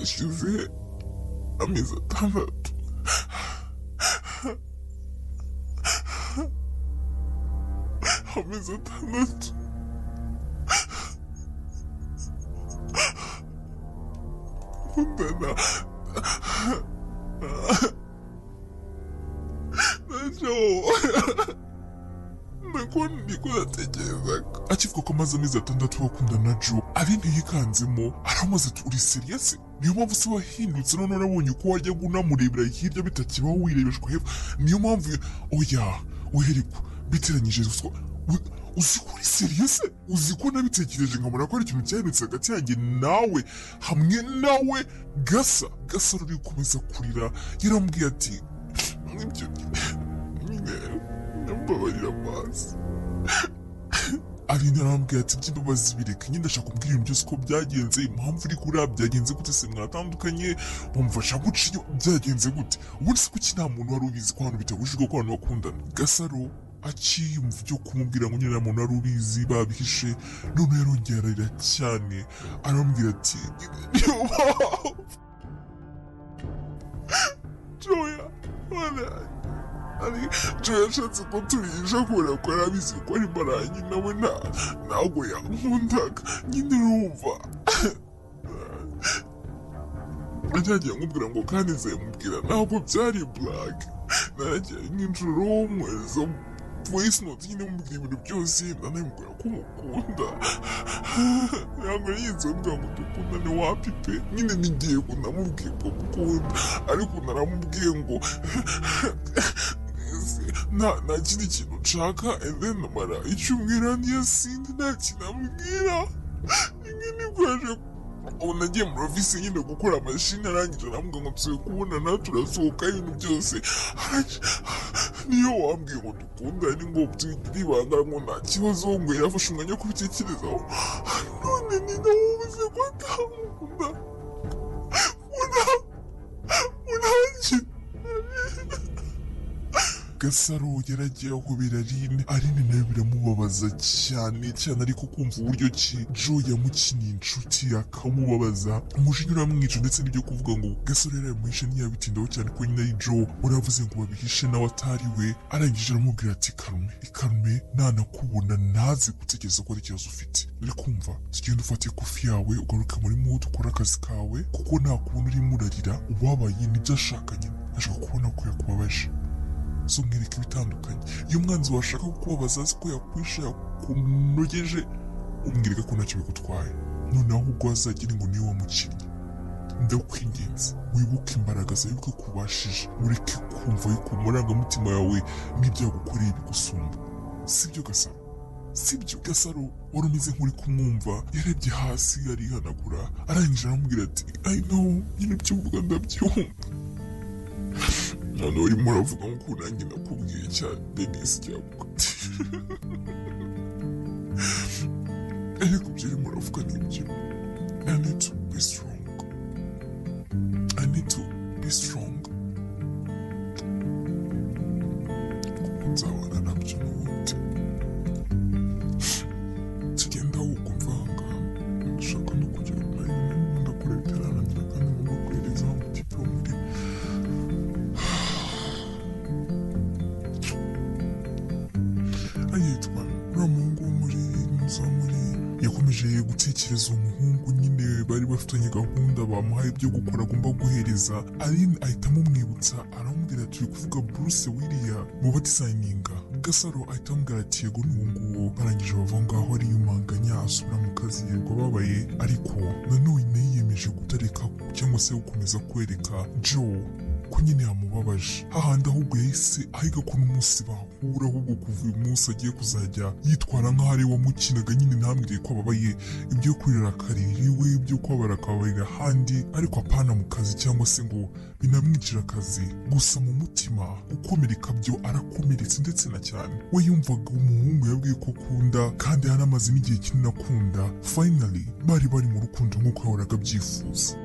ashize amezi 6 amezi 6 nkundana na Joe. Niko natekerezaga akivuga ko amaze amezi 6 bakundana na Joe. Aline yikanzemo aramaze ati uri serious? niyo mpamvu se wahindutse none urabonye uko wajya unamurebera hirya bitakibaho wirebeshwa hepfo. Niyo mpamvu oya uhereko biteranyije uzi ko uri serious, uzi ko nabitekereje nkamara ko ari ikintu cyahindutse hagati yanjye nawe hamwe nawe. Gasa ruri gukomeza kurira yarambwiye ati nibyo nyine mbabarira amazi. Arinda arambwira ati by'imbabazi bireke, nyine ndashaka kumbwira ibintu byose uko byagenze, impamvu uri kurira byagenze gute, se mwatandukanye wamufasha guca iyo byagenze gute, ubundi se kuki nta muntu wari ubizi ko abantu bitabujijwe ko abantu bakundana. Gasaro akiyumva ibyo kumubwira ngo nyine nta muntu wari ubizi babihishe, none yarongera ararira cyane arambwira ati niyo mpamvu Joya Joya yashatse ko turisha kubera ko yari abizi ko ari marangi nawe ntabwo yankundaga, nyine urumva ajyagiye nkubwira ngo kandi nzamubwira ntabwo byari black, naragiye nk'inshuro umwezo voice note nyine mubwira ibintu byose nanamubwira ko mukunda, ntabwo yinze mbwira ngo dukundane wapi pe, nyine nigiye kunamubwira ko mukunda ariko naramubwiye ngo nta kindi kintu nshaka, and then mara icyumweru ntiyasinde nta kintu ambwira. Rimwe nibwaje ubu nagiye muri ofisi nyine gukora amashini, arangije aravuga ngo tugiye kubonana turasohoka ibintu byose, niyo wambwiye ngo dukundane ngo tugire ibanga ngo nta kibazo, ngo yafashe umwanya wo kubitekerezaho, none ni nawe ubuze ko atamukunda unanjye. Gasaro yaragiye aho Aline nawe biramubabaza cyane ariko kumva uburyo ki Joe yamukiniye inshuti akamubabaza, umujinya uramwica ndetse n'ibyo kuvuga ngo Gasaro yaramuhishe ntiyabitindaho cyane ko nyine ari Joe uravuze ngo babihishe nawe atari we. Arangije aramubwira ati ikarume nanakubona ntazi gutekereza ko ari ikibazo ufite, uri kumva tugenda ufate ikofi yawe ugaruke muri mood ukora akazi kawe, kuko nta kuntu urimo urarira ubabaye nibyo ashaka nyine, ashaka kubona ko yakubabaje. So mwereka ibitandukanye, iyo umwanzi washaka kukubabaza azi ko yakwishe yakunogeje umwereka ko ntacyo bigutwaye, noneho ubwo azagira ngo niwe wamukinnye. Ndakwinginze wibuke imbaraga zawe, wibuke kubashije, ureke kumva yuko umurangamutima yawe n'ibyagukoreye bigusumba. Sibyo Gasaro? Sibyo Gasaro? Wari umeze nk'uri kumwumva, yarebye hasi arihanagura, arangije aramubwira ati I know, nyine ibyo uvuga ndabyumva, none urimo uravuga ngo nanjye nakubwiye cyane Denise cyagukati. Ariko ibyo urimo uravuga ni ibyo. I need to be strong. I need to be strong. Kuko nzabana nabyo n'ubundi. Tugenda wumva ahangaha, ndashaka no kugira ngo ndakora bitarangira kandi ngomba kohereza amatipe muri ayitwa uramuhungu wo muri Nzamuri. Yakomeje gutekereza umuhungu nyine bari bafitanye gahunda bamuhaye ibyo gukora agomba guhereza. Aline ahita amumwibutsa aramubwira ati uri kuvuga Bruce wiriya mu batisayininga. Gasaro ahita amubwira ati yego n'uwo nguwo. Barangije bava ngaho ariyumanganya asubira mu kazi yego ababaye, ariko nanone yiyemeje kutareka cyangwa se gukomeza kwereka Joe ko nyine yamubabaje. Hahandi ahubwo yahise ahiga ko n'umunsi bahura, ahubwo kuva uyu munsi agiye kuzajya yitwara nk'aho ari wamukinaga nyine ntamwiriye ko ababaye, ibyo kurira akaririwe, ibyo kubabara akababarira ahandi, ariko apana mu kazi cyangwa se ngo binamwicira akazi. Gusa mu mutima gukomereka byo arakomeretse ndetse na cyane. We yumvaga umuhungu yabwiye ko akunda kandi yanamaze n'igihe kinini akunda. Finally bari mu rukundo nk'uko yahoraga abyifuza.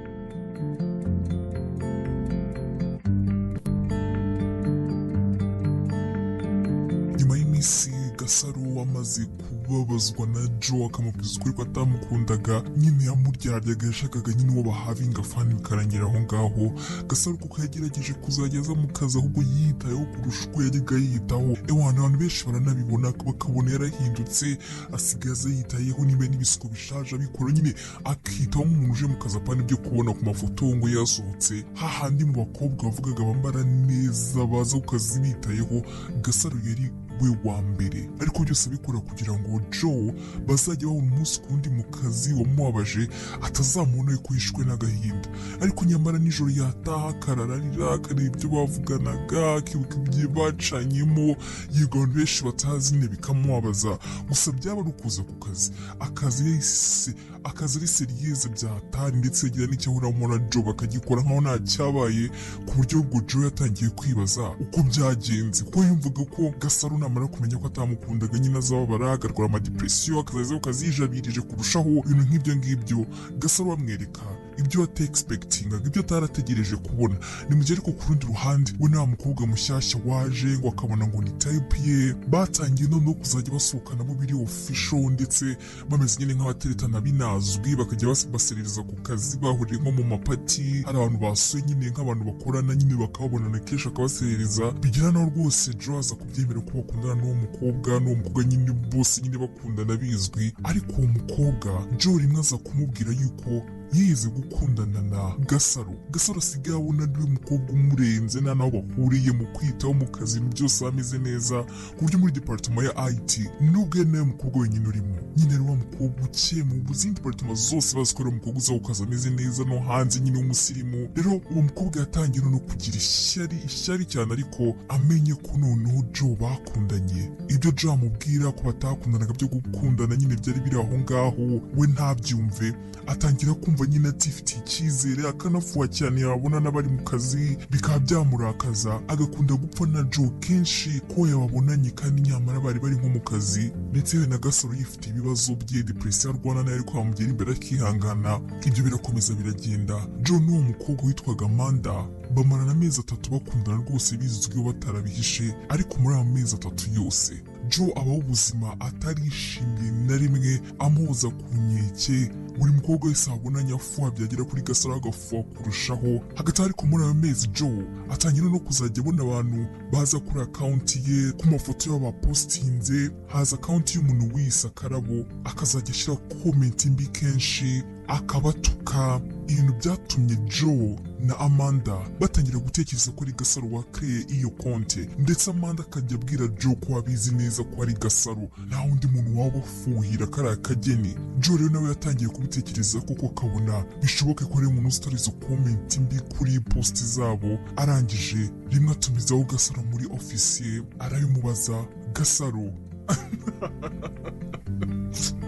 Nyuma y'iminsi Gasaro wamaze kubabazwa na Joe akamubwiza ukuri ko atamukundaga, nyine yamuryaryaga, yashakaga nyine uwo bahavinga fani bikarangira aho ngaho. Gasaro kuko yagerageje kuzajya aza mu kazi ahubwo yiyitayeho kurusha uko yajyaga yiyitaho. Abantu benshi baranabibona bakabona yarahindutse, asigaye aza yitayeho niba n'ibisuko bishaje abikora nyine akitaho nk'umuntu uje mu kazi, apana ibyo kubona ku mafoto ngo yasohotse. Hahandi mu bakobwa bavugaga bambara neza baza ku kazi bitayeho, Gasaro yari we wa mbere, ariko byose abikora kugira ngo Joe bazajya babona umunsi ku wundi mu kazi wamubabaje atazamubona ko yishwe n'agahinda. Ariko nyamara nijoro yataha akarararira akareba ibyo bavuganaga akibuka ibyo bacanyemo, yego abantu benshi batazi nyine bikamubabaza, gusa byaba ari ukuza ku kazi akazi ari seriyeze byatari, ndetse yagira n'icyo ahuramo na Joe bakagikora nkaho nta cyabaye, ku buryo ubwo Joe yatangiye kwibaza uko byagenze, kuko yumvaga ko Gasaro namara kumenya ko atamukundaga nyine azababara agarwara amadepresiyo akazaza akazijabirije kurushaho ibintu nk'ibyo ngibyo. Gasaro bamwereka ibyo atexpectingaga, ibyo atarategereje kubona. Ni mu gihe ariko ku rundi ruhande we nta mukobwa mushyashya waje ngo akabona ngo ni type ye, batangiye noneho kuzajya basohokana mu biri official, ndetse bameze nyine nk'abateretana binazwi, bakajya baserereza ku kazi bahuriye nko mu mapati, hari abantu basuye nyine nk'abantu bakorana nyine bakababonana kenshi akabaserereza, bigira naho rwose Joe aza kubyemera ko bakundana n'uwo mukobwa nyine bose nyine bakundana bizwi. Ariko uwo mukobwa Joe rimwe aza kumubwira yuko yigeze gukundana na Gasaro. Gasaro asigaye abona niwe mukobwa umurenze, nta naho bahuriye mu kwitaho mu kazi, byose ameze neza, ku buryo muri departement ya IT nubwo ari nawe mukobwa wenyine urimo, nyine ari wa mukobwa ukeye mu zindi departement zose bazi ko ari umukobwa uza ku kazi ameze neza no hanze nyine w'umusirimu. Rero uwo mukobwa yatangiye no kugira ishyari cyane, ariko amenye ko noneho Joe bakundanye, ibyo Joe amubwira ko batakundanaga byo gukundana nyine byari biri aho ngaho, we ntabyumve, atangira kumva nyine atifitiye icyizere, akanafuha cyane yabona n'abari mu kazi bikaba byamurakaza, agakunda gupfa na Joe kenshi ko yababonanye kandi nyamara bari nko mu kazi, ndetse we na Gasaro yifitiye ibibazo bye, depresiyo arwana nayo ariko bamugera imbere akihangana. Ibyo birakomeza biragenda. Joe n'uwo mukobwa witwaga Amanda bamarana amezi 3 bakundana rwose bizwiho batarabihishe, ariko muri ayo mezi 3 yose Joe abaho ubuzima atarishimye na rimwe, amuhoza ku nkeke. Buri mukobwa wese abonanye afuha byagera kuri Gasaro agafuha kurushaho. Hagati ariko muri ayo mezi Joe atangira no kuzajya abona abantu baza kuri akaunti ye, ku mafoto y'abo bapostinze haza akaunti y'umuntu wise Akarabo, akazajya ashyira komenti mbi kenshi akabatuka. Ibintu byatumye Joe na Amanda batangira gutekereza ko ari Gasaro wakreye iyo konte, ndetse Amanda akajya abwira Joe ko abizi neza ko ari Gasaro, nta wundi muntu waba ufuhira kariya kageni. Joe rero nawe yatangiye kubitekereza kuko akabona bishoboke ko ari umuntu uzitara izo komenti mbi kuri posti zabo. Arangije rimwe atumizaho Gasaro muri ofisi ye arabimubaza. Gasaro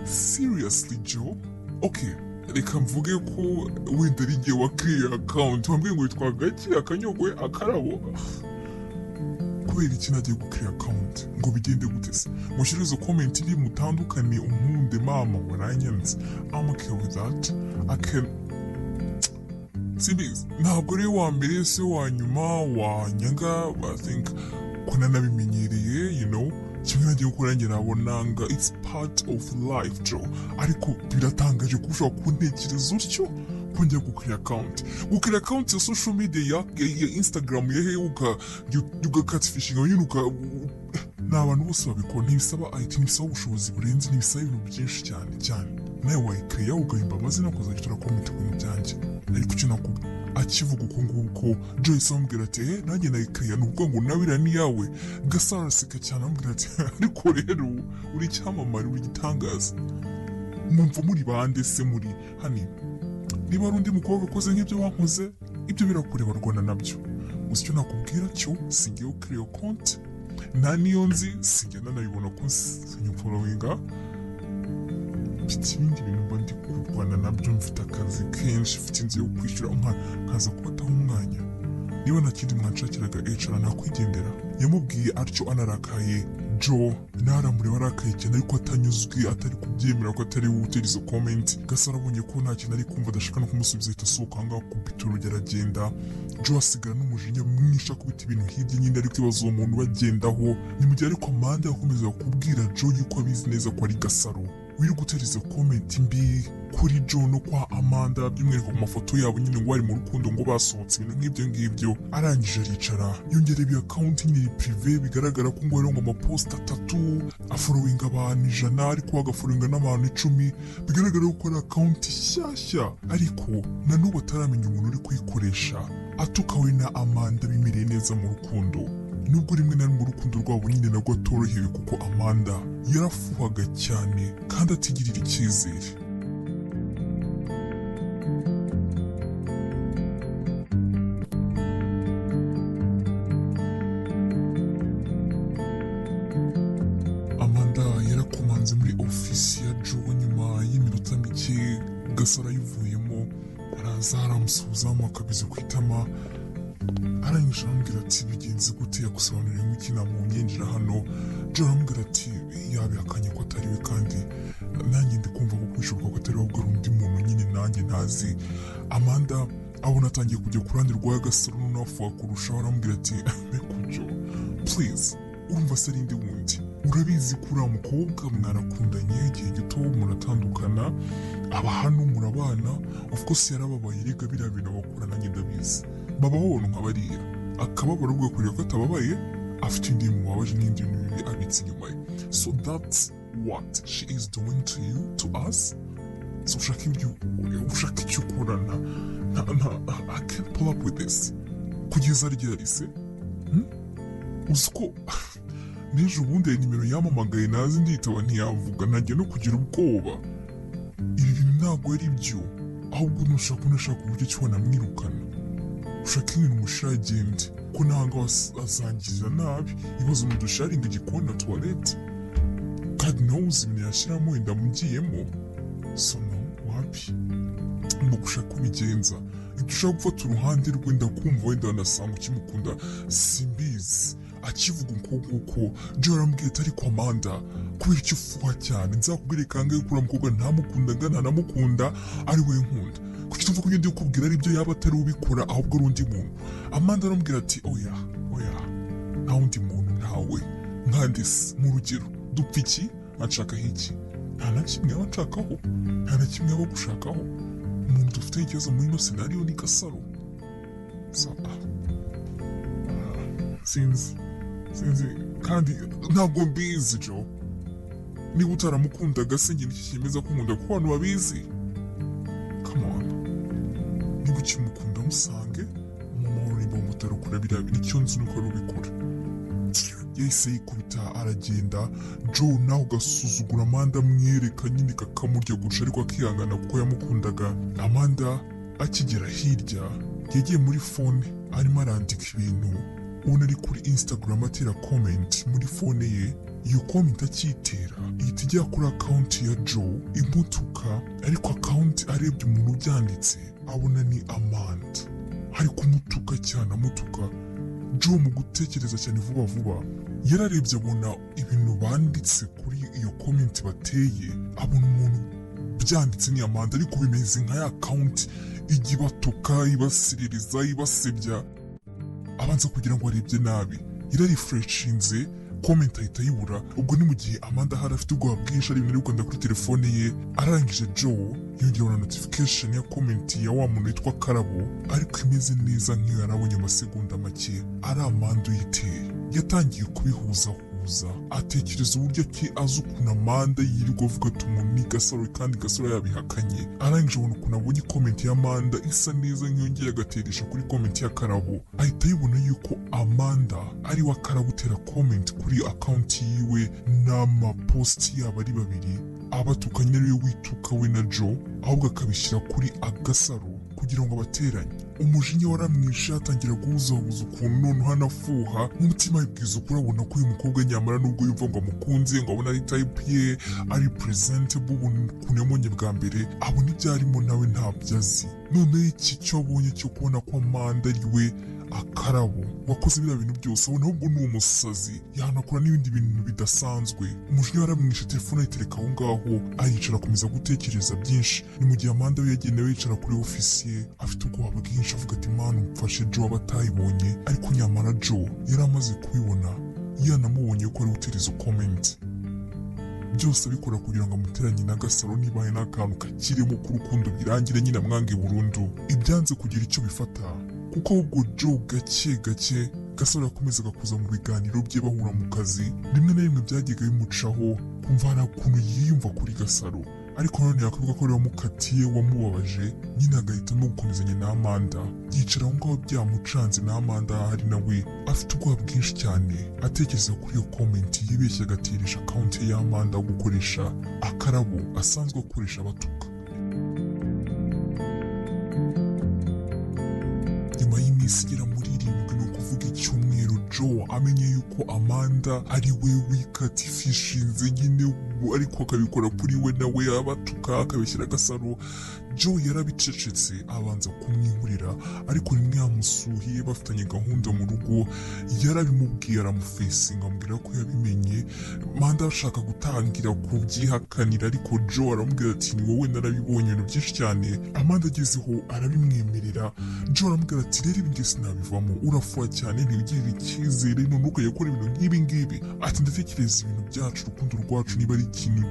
seriously Joe? Okay, reka mvuge ko wenda ari njye wakiriye account, wambwiye ngo witwa Gaki Akanyogwe Akarabo. Kubera iki nagiye gukiriya account ngo bigende gute se? Mushyire izo comment iri mutandukane, umpunde mama waranyanze. I'm okay with that. I can Sibiz, ntabwo ari wa mbere se wa nyuma wanyanga. I think ko nanabimenyereye, you know, kimwe nagiye gukora njye nabonanga it's part of life Joe, ariko biratangaje ko ushobora kuntekereza utyo ko njya gukira account ya social media ya Instagram ya heuka ugakatfishinga nyine n'abantu bose babikora. Ntibisaba IT, ntibisaba ubushobozi burenze, ntibisaba ibintu byinshi cyane nawe wayikiriya ugahimba amazina ukazajya utora comment ku bintu byanjye. Ariko icyo nakubwira akivuga uko nguko Joyce amubwira ati nanjye nayikiriya n'ubwo ngo nawe iriya ni yawe. Gasaro araseka cyane amubwira ati ariko rero uri icyamamare, uri igitangaza, mwumva muri bande se muri hani? Niba ari undi mukobwa ukoze nk'ibyo wankoze, ibyo birakureba Rwanda nabyo. Gusa icyo nakubwira cyo singiye ukiriya konti, nta niyo nzi, sigenda nabibona ko sinyufolowinga. Mfite ibindi bintu mba ndi kurwana nabyo, mfite akazi kenshi, mfite inzu yo kwishyura, nkaza kubataho umwanya. Niba nta kindi mwanshakiraga HR nakwigendera. Yamubwiye atyo anarakaye. Joe naramureba arakaye cyane ariko atanyuzwe, atari kubyemera ko atari we utera izo comment. Gasaro abonye ko nta kintu ari kumva adashaka no kumusubiza ahita asohoka ngaho ku bitaro aragenda. Joe asigara n'umujinya mwinshi akubita ibintu hirya nyine ariko ibaza uwo muntu bagendaho. Ni mu gihe ariko Amanda yakomezaga kubwira Joe yuko abizi neza ko ari Gasaro wiri gutera izo comment mbi kuri Joe no kwa Amanda, by'umwihariko ku mafoto yabo nyine ngo bari mu rukundo ngo basohotse ibintu nk'ibyo ngibyo. Arangije aricara yongera ibi account nyine privé, bigaragara ko ngo ngo amapost 3 afollowinga abantu 100 ariko agafollowinga n'abantu 10, bigaragara ko ari account shyashya, ariko na n'ubu ataramenya umuntu uri kuyikoresha. Atukawe na Amanda bimereye neza mu rukundo. nubwo rimwe na rimwe urukundo rwabo nyine nabwo atorohewe kuko Amanda yarafuhaga cyane kandi atigirira icyizere. Amanda yarakomanze muri ofisi ya Joe nyuma y'iminota mike Gasaro ayivuyemo, araza aramusuhuzamo akabiza kwitama, arangije aramubwira ati bigenze gute, yagusobanurira nk'iki namunyinjira hano. Joe aramubwira ati yabihakanye ko atari we kandi nanjye ndi kumva ko bishoboka ko atari we ahubwo ari undi muntu nyine nanjye ntazi. Amanda abona atangiye kujya ku ruhande rwa Gasaro noneho afuha kurushaho, aramubwira ati reka Joe please, urumva se arinde wundi, urabizi ko uriya mukobwa mwarakundanye igihe gito muratandukana, aba hano murabana, of course yarababaye, rega biriya bintu abakora nanjye ndabizi, babaho nka bariya, akababara ubwo kureba ko atababaye, afite indi mubabaje n'indi bibi abitse inyuma ye. So that's what she is doing to you, to us. So ushaka icyo ukora, I can't pull up with this. Kugeza ryari se? Uzi ko n'ejo ubundi hari nimero yamamagaye nazi nditaba ntiyavuga, ntajya no kugira ubwoba. Ibi bintu ntabwo ari byo, ahubwo unashaka uburyo ki wanamwirukana, ushaka ibintu umushagende ko ntabwo azangirira nabi, ibibazo mu dusharinga igikoni na tuwarete, kandi nawe uzi ibintu yashyiramo wenda mugiyemo. So no, wapi ngo gushaka ubigenza, ibyo ushaka gufata uruhande rwe ndakumva wenda wanasanga ukimukunda simbizi. Akivuga uko Joe arambwira ati ariko Amanda kubera icyo ufuha cyane, nzakubwire kangahe ko uriya mukobwa ntamukundaga ntanamukunda ari we nkunda, kuki tuvuga ko ibyo ndi kukubwira ari byo yaba atari ubikora ahubwo ari undi muntu. Amanda aramubwira ati oya nta wundi muntu ntawe nkandise, mu rugero dupfa iki anshakaho iki, nta na kimwe aba anshakaho, nta na kimwe aba gushakaho. Umuntu dufite ikibazo muri ino senariyo ni Gasaro. Sinzi kandi ntabwo mbizi Joe, niba utaramukundaga se njye niki cyemeza ko nkunda, kuko abantu babizi. Come on, niba ukimukunda musange umumahoro, nimba umutarukura biriya nicyo nzi nuko ari ubikora. Yahise yikubita aragenda. Joe nawe ugasuzugura Amanda, amwereka nyine kakamurya gusha ariko akihangana kuko yamukundaga. Amanda akigera hirya yagiye muri phone arimo arandika ibintu, ubona ari kuri Instagram atera comment muri phone ye. Iyo comment akitera ihita ijya kuri account ya Joe imutuka, ariko account arebye umuntu ubyanditse abona ni Amanda, ari kumutuka cyane amutuka. Joe mu gutekereza cyane vuba yararebye abona ibintu banditse kuri iyo comment bateye, abona umuntu byanditse ni Amanda, ariko bimeze nka ya account ijya ibatuka, ibasiririza, ibasebya. Abanza kugira ngo arebye nabi, yararefreshinze comment ahita yibura. Ubwo ni mu gihe Amanda hari afite ubwoba bwinshi, ari ibintu Rwanda kuri telefone ye. Arangije Joe yongera na notification ya comment ya wa muntu witwa Karabo, ariko imeze neza nk'iyo yarabonye amasegonda make. Ari Amanda uyiteye, yatangiye kubihuzahuza, atekereza uburyo ki azi ukuntu Amanda yirirwa avuga ati umuntu ni Gasaro kandi Gasaro yabihakanye. Arangije abona ukuntu abonye comment ya Amanda isa neza nk'iyongeye agateresha kuri comment ya Karabo, ahita yibona yuko Amanda ari wa Karabo utera comment kuri account yiwe n'amapost yabo ari babiri, abatukanye ariwe wituka we na Joe, ahubwo akabishyira kuri Agasaro kugira ngo abateranye. Umujinya waramwishe, atangira guhuzahuza ukuntu noneho anafuha. Mu mutima yibwiza ukuri, abona ko uyu mukobwa nyamara nubwo yumva ngo amukunze, ngo abona ari type ye, ari presentable, ukuntu yamubonye bwa mbere, abona ibyo arimo nawe ntabyo azi. Noneho iki cyo abonye cyo kubona ko Amanda ari we Akarabo wakoze biriya bintu byose, abona ahubwo ni umusazi, yanakora n'ibindi bintu bidasanzwe. Umujinya waramwishe, telefone ayitereka aho ngaho, aricara akomeza gutekereza byinshi. Ni mu gihe Amanda we yagenewe yicara kuri ofisi ye afite ubwoba bwinshi, avuga ati Mana umfashe Joe abatayibonye. Ariko nyamara Joe yari amaze kubibona, yanamubonye ko ari gutera izo comment. Byose abikora kugira ngo amuteranye na Gasaro, nibaye n'akantu kakirimo k'urukundo birangire nyine amwange burundu. Ibyanze kugira icyo bifata, kuko ahubwo Joe gake Gasaro yakomezaga kuza mu biganiro bye bahura mu kazi. Rimwe na rimwe byajyaga bimucaho kumva hari ukuntu yiyumva kuri Gasaro, ariko none yakavuga ko wamukatiye wamubabaje nyine agahitamo gukomezanya na Amanda. Yicara aho ngaho byamucanze na Amanda ahari nawe afite ubwoba bwinshi cyane atekereza kuri iyo komenti yibeshye agatirisha akawunti ya Amanda gukoresha akarabo asanzwe akoresha abatuka. Nyuma y'iminsi igera muri 7 ni ukuvuga icyumweru, Joe amenye yuko Amanda ari we wikatifishinze nyine ariko akabikora kuri we nawe abatuka akabishyira Agasaro. Joe yarabicecetse abanza kumwihurira, ariko rimwe yamusuhiye bafitanye gahunda mu rugo yarabimubwiye aramufesinga amubwira ko yabimenye. Amanda ashaka gutangira kubyihakanira ariko Joe aramubwira ati ni wowe narabibonye ibintu byinshi cyane. Amanda agezeho arabimwemerera. Joe aramubwira ati rero ibi ngibi sinabivamo, urafuha cyane ntiwigirire icyizere none ukajya gukora ibintu nk'ibi ngibi. Ati ndatekereza ibintu byacu, urukundo rwacu niba ari ikintu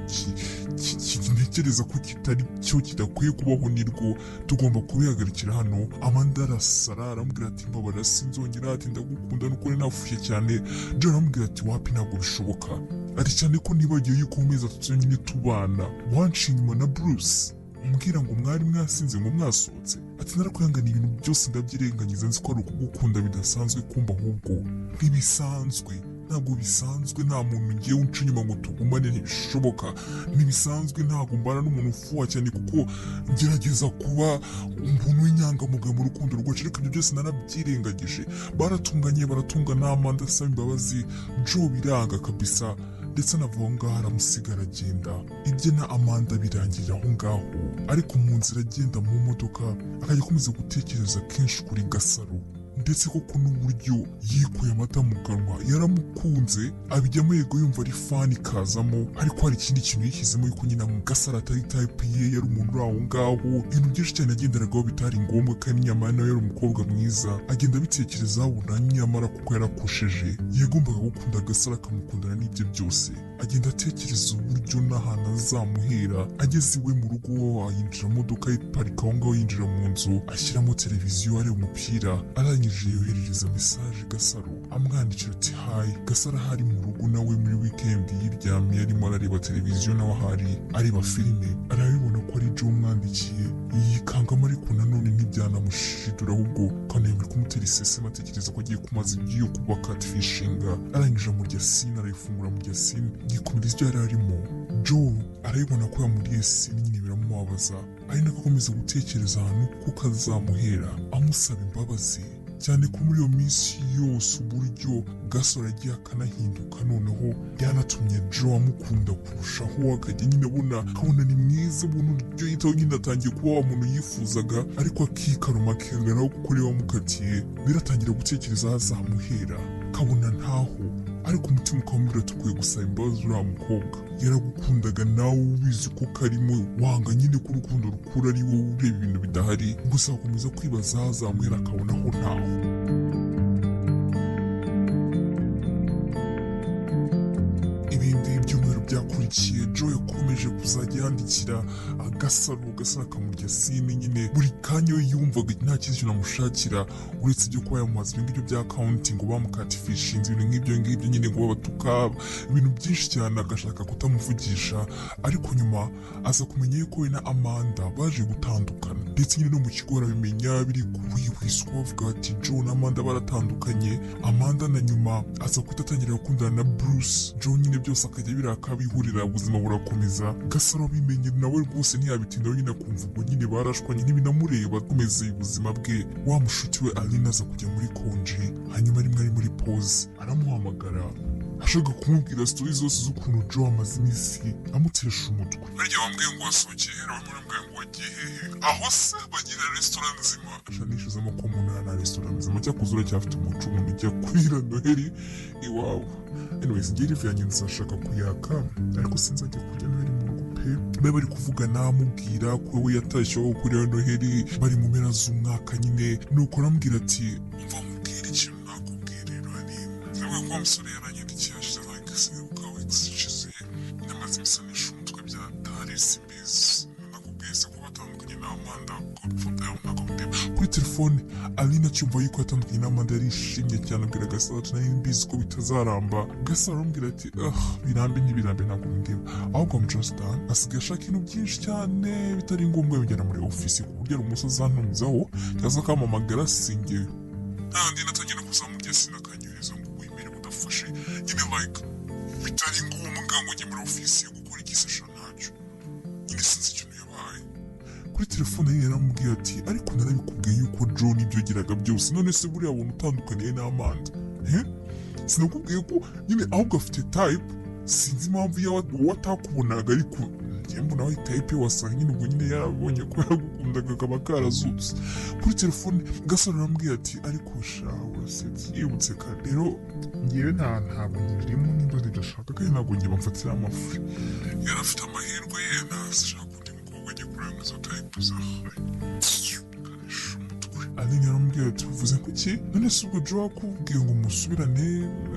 ntekereza ko kitari cyo kidakwiye kubaho nirwo tugomba kubihagarikira hano. Amanda arasara aramubwira ati mbabarira sinzongera, ati ndagukunda n'ukuri nafushye cyane. Joe aramubwira ati wapi ntabwo bishoboka, ati cyane ko nibagiye yuko mu mezi 3 nyine tubana wanciye inyuma na Bruce umbwira ngo mwari mwasinze ngo mwasohotse. Ati narakwihanganiye ibintu byose ndabyirengagiza nzi ko ari ukugukunda bidasanzwe kumva ahubwo ntibisanzwe, ntabwo bisanzwe, nta muntu ngiye unca inyuma ngo tugumane ntibishoboka, ntibisanzwe, ntabwo mbana n'umuntu ufuha cyane kuko ngerageza kuba umuntu w'inyangamugayo mu rukundo rwacu, ariko ibyo byose narabyirengagije. Baratunganye baratungana, Amanda asaba imbabazi, Joe biranga kabisa ndetse anavuga ngaho aramusiga aragenda. Ibye na Amanda birangirira aho ngaho, ariko mu nzira agenda mu modoka akajya akomeza gutekereza kenshi kuri Gasaro ndetse koko n'uburyo yikuye amata mu kanwa. Yaramukunze abijyamo yego yumva ari fani kazamo, ariko hari ikindi kintu yishyizemo yuko nyina mu Gasaro atari type ye, yari umuntu uri aho ngaho. Ibintu byinshi cyane yagenderagaho bitari ngombwa, kandi nyamara nawe yari umukobwa mwiza. Agenda abitekereza abona nyamara kuko yarakosheje yagombaga gukunda Gasaro akamukundana n'ibyo byose. Agenda atekereza uburyo n'ahantu azamuhera. Ageze iwe mu rugo yinjira mu modoka iparika aho ngaho, yinjira mu nzu ashyiramo televiziyo areba umupira. Arangije yoherereza mesaje Gasaro amwandikira ati hayi. Gasaro ahari mu rugo nawe muri weekend yiryamye arimo arareba televiziyo nawe ahari areba filime. Arabibona ko ari Joe umwandikiye yikangamo, ariko nanone ntibyanamushidura ahubwo kanembwe kumutera iseseme atekereza ko agiye kumaza ibyo kuba catfishinga. Arangije amurya sine, arayifungura amurya sine yikumira ibyo yari arimo. Joe arabibona ko yamuriye sine nyine biramubabaza, ari nako akomeza gutekereza ahantu kuko azamuhera amusaba imbabazi, cyane ko muri iyo minsi yose uburyo Gasaro agiye akanahinduka, noneho yanatumye Joe amukunda kurushaho. Akajya nyine akabona ni mwiza, ubona uburyo yitaho nyine atangiye kuba wa muntu yifuzaga, ariko akikaruma akihagararaho kuko rero wamukatiye. Biratangira gutekereza aho azamuhera kabona ntaho, ariko umutima ukamubwira tukwiye gusaba imbabazi uriya mukobwa yaragukundaga nawe ubizi ko karimo wanga nyine ko urukundo rukura ari wowe ureba ibintu bidahari. Gusa akomeza kwibaza aho azamuhera akabonaho ntaho. Ibindi byumweru byakurikiye Joe yakomeje kuzajya yandikira Gasaro akamurya sine nyine buri kanya we yumvaga nta kintu namushakira uretse ibyo kuba yamuhaza ibintu bya accounting ngo bamukatifishinze ibintu nk'ibyo nyine ngo babatuka ibintu byinshi cyane, agashaka kutamuvugisha. Ariko nyuma aza kumenya yuko we na Amanda baje gutandukana, ndetse nyine no mu kigo arabimenya biri kuhihwiswa bavuga ati Joe na Amanda baratandukanye. Amanda na nyuma aza guhita atangira gukundana na Bruce. Joe nyine byose akajya biraka bihurira, ubuzima burakomeza. Gasaro bimenye nawe rwose ntiyabitindaho nyine akumva ubwo nyine barashwanye ntibinamureba, akomeza ubuzima bwe. Wa mushuti we Alina aza kujya muri konji, hanyuma rimwe ari muri pause aramuhamagara ashaka kumubwira story zose z'ukuntu Joe amaze iminsi amutesha umutwe. Harya wambwiye ngo wasohokeye hera, wambwiye ngo wagiye hehe? Aho se bagira restaurant nzima? Ashanishizamo ko umuntu na restaurant nzima cyakuzura cyafite umuco umuntu ujya kurira Noheli iwawe. Anyways, ngira ivyanjye nzashaka kuyaka, ariko sinzajya kurya Noheli mu rugo pe. Bari kuvuga namubwira ko we yatashye aho kurira Noheli bari mu mpera z'umwaka nyine, nuko arambwira ati umva mubwira ikintu nakubwira rero ari nawe ko umusore yaranyandikiye ashize like sibuka wexishize namaze ibisanisha umutwe byatari simbizi nakubwiye se ko batandukanye na Amanda ko foto yawe nakubwiye kuri telefone. Aline acyumva yuko yatandukanye n'Amanda yarishimye cyane, abwira Gasaro ati nari mbizi ko bitazaramba. Gasaro aramubwira ati birambe ntibirambe ntabwo mbwira, ahubwo I'm just done. Asigaye ashaka ibintu byinshi cyane bitari ngombwa bigera muri ofisi, ku buryo ari umunsi azantumizaho cyangwa akampamagara singewe. Nandi natangira kuzamurya sinakanyuriza ngo wemere udafashe nyine like bitari ngombwa ngo njye muri ofisi gukora igisesha ntacyo. Nyine sinzi ikintu yabaye. Kuri telefone ye yaramubwiye ati ariko narabikubwiye yuko John ibyo yagiraga byose, none se buriya buntu utandukaniye n'Amanda sinakubwiye ko nyine ahubwo afite type, sinzi impamvu wowe atakubonaga ariko njye mbona we type wasanga nyine ubwo nyine yarabonye ko yagukundaga akaba karazutse. Kuri telefone Gasaro arambwira ati ariko sha urasetse yibutse kare rero ngewe ntabwo ngirimo nimba ndashaka kandi ntabwo ngiye bamfatira amafi. Yari afite amahirwe ye ntashaka undi mukobwa agiye kuranga izo type zawe. Aline yaramubwira ati uvuze ko iki? None se ubwo Joe akubwiye ngo musubirane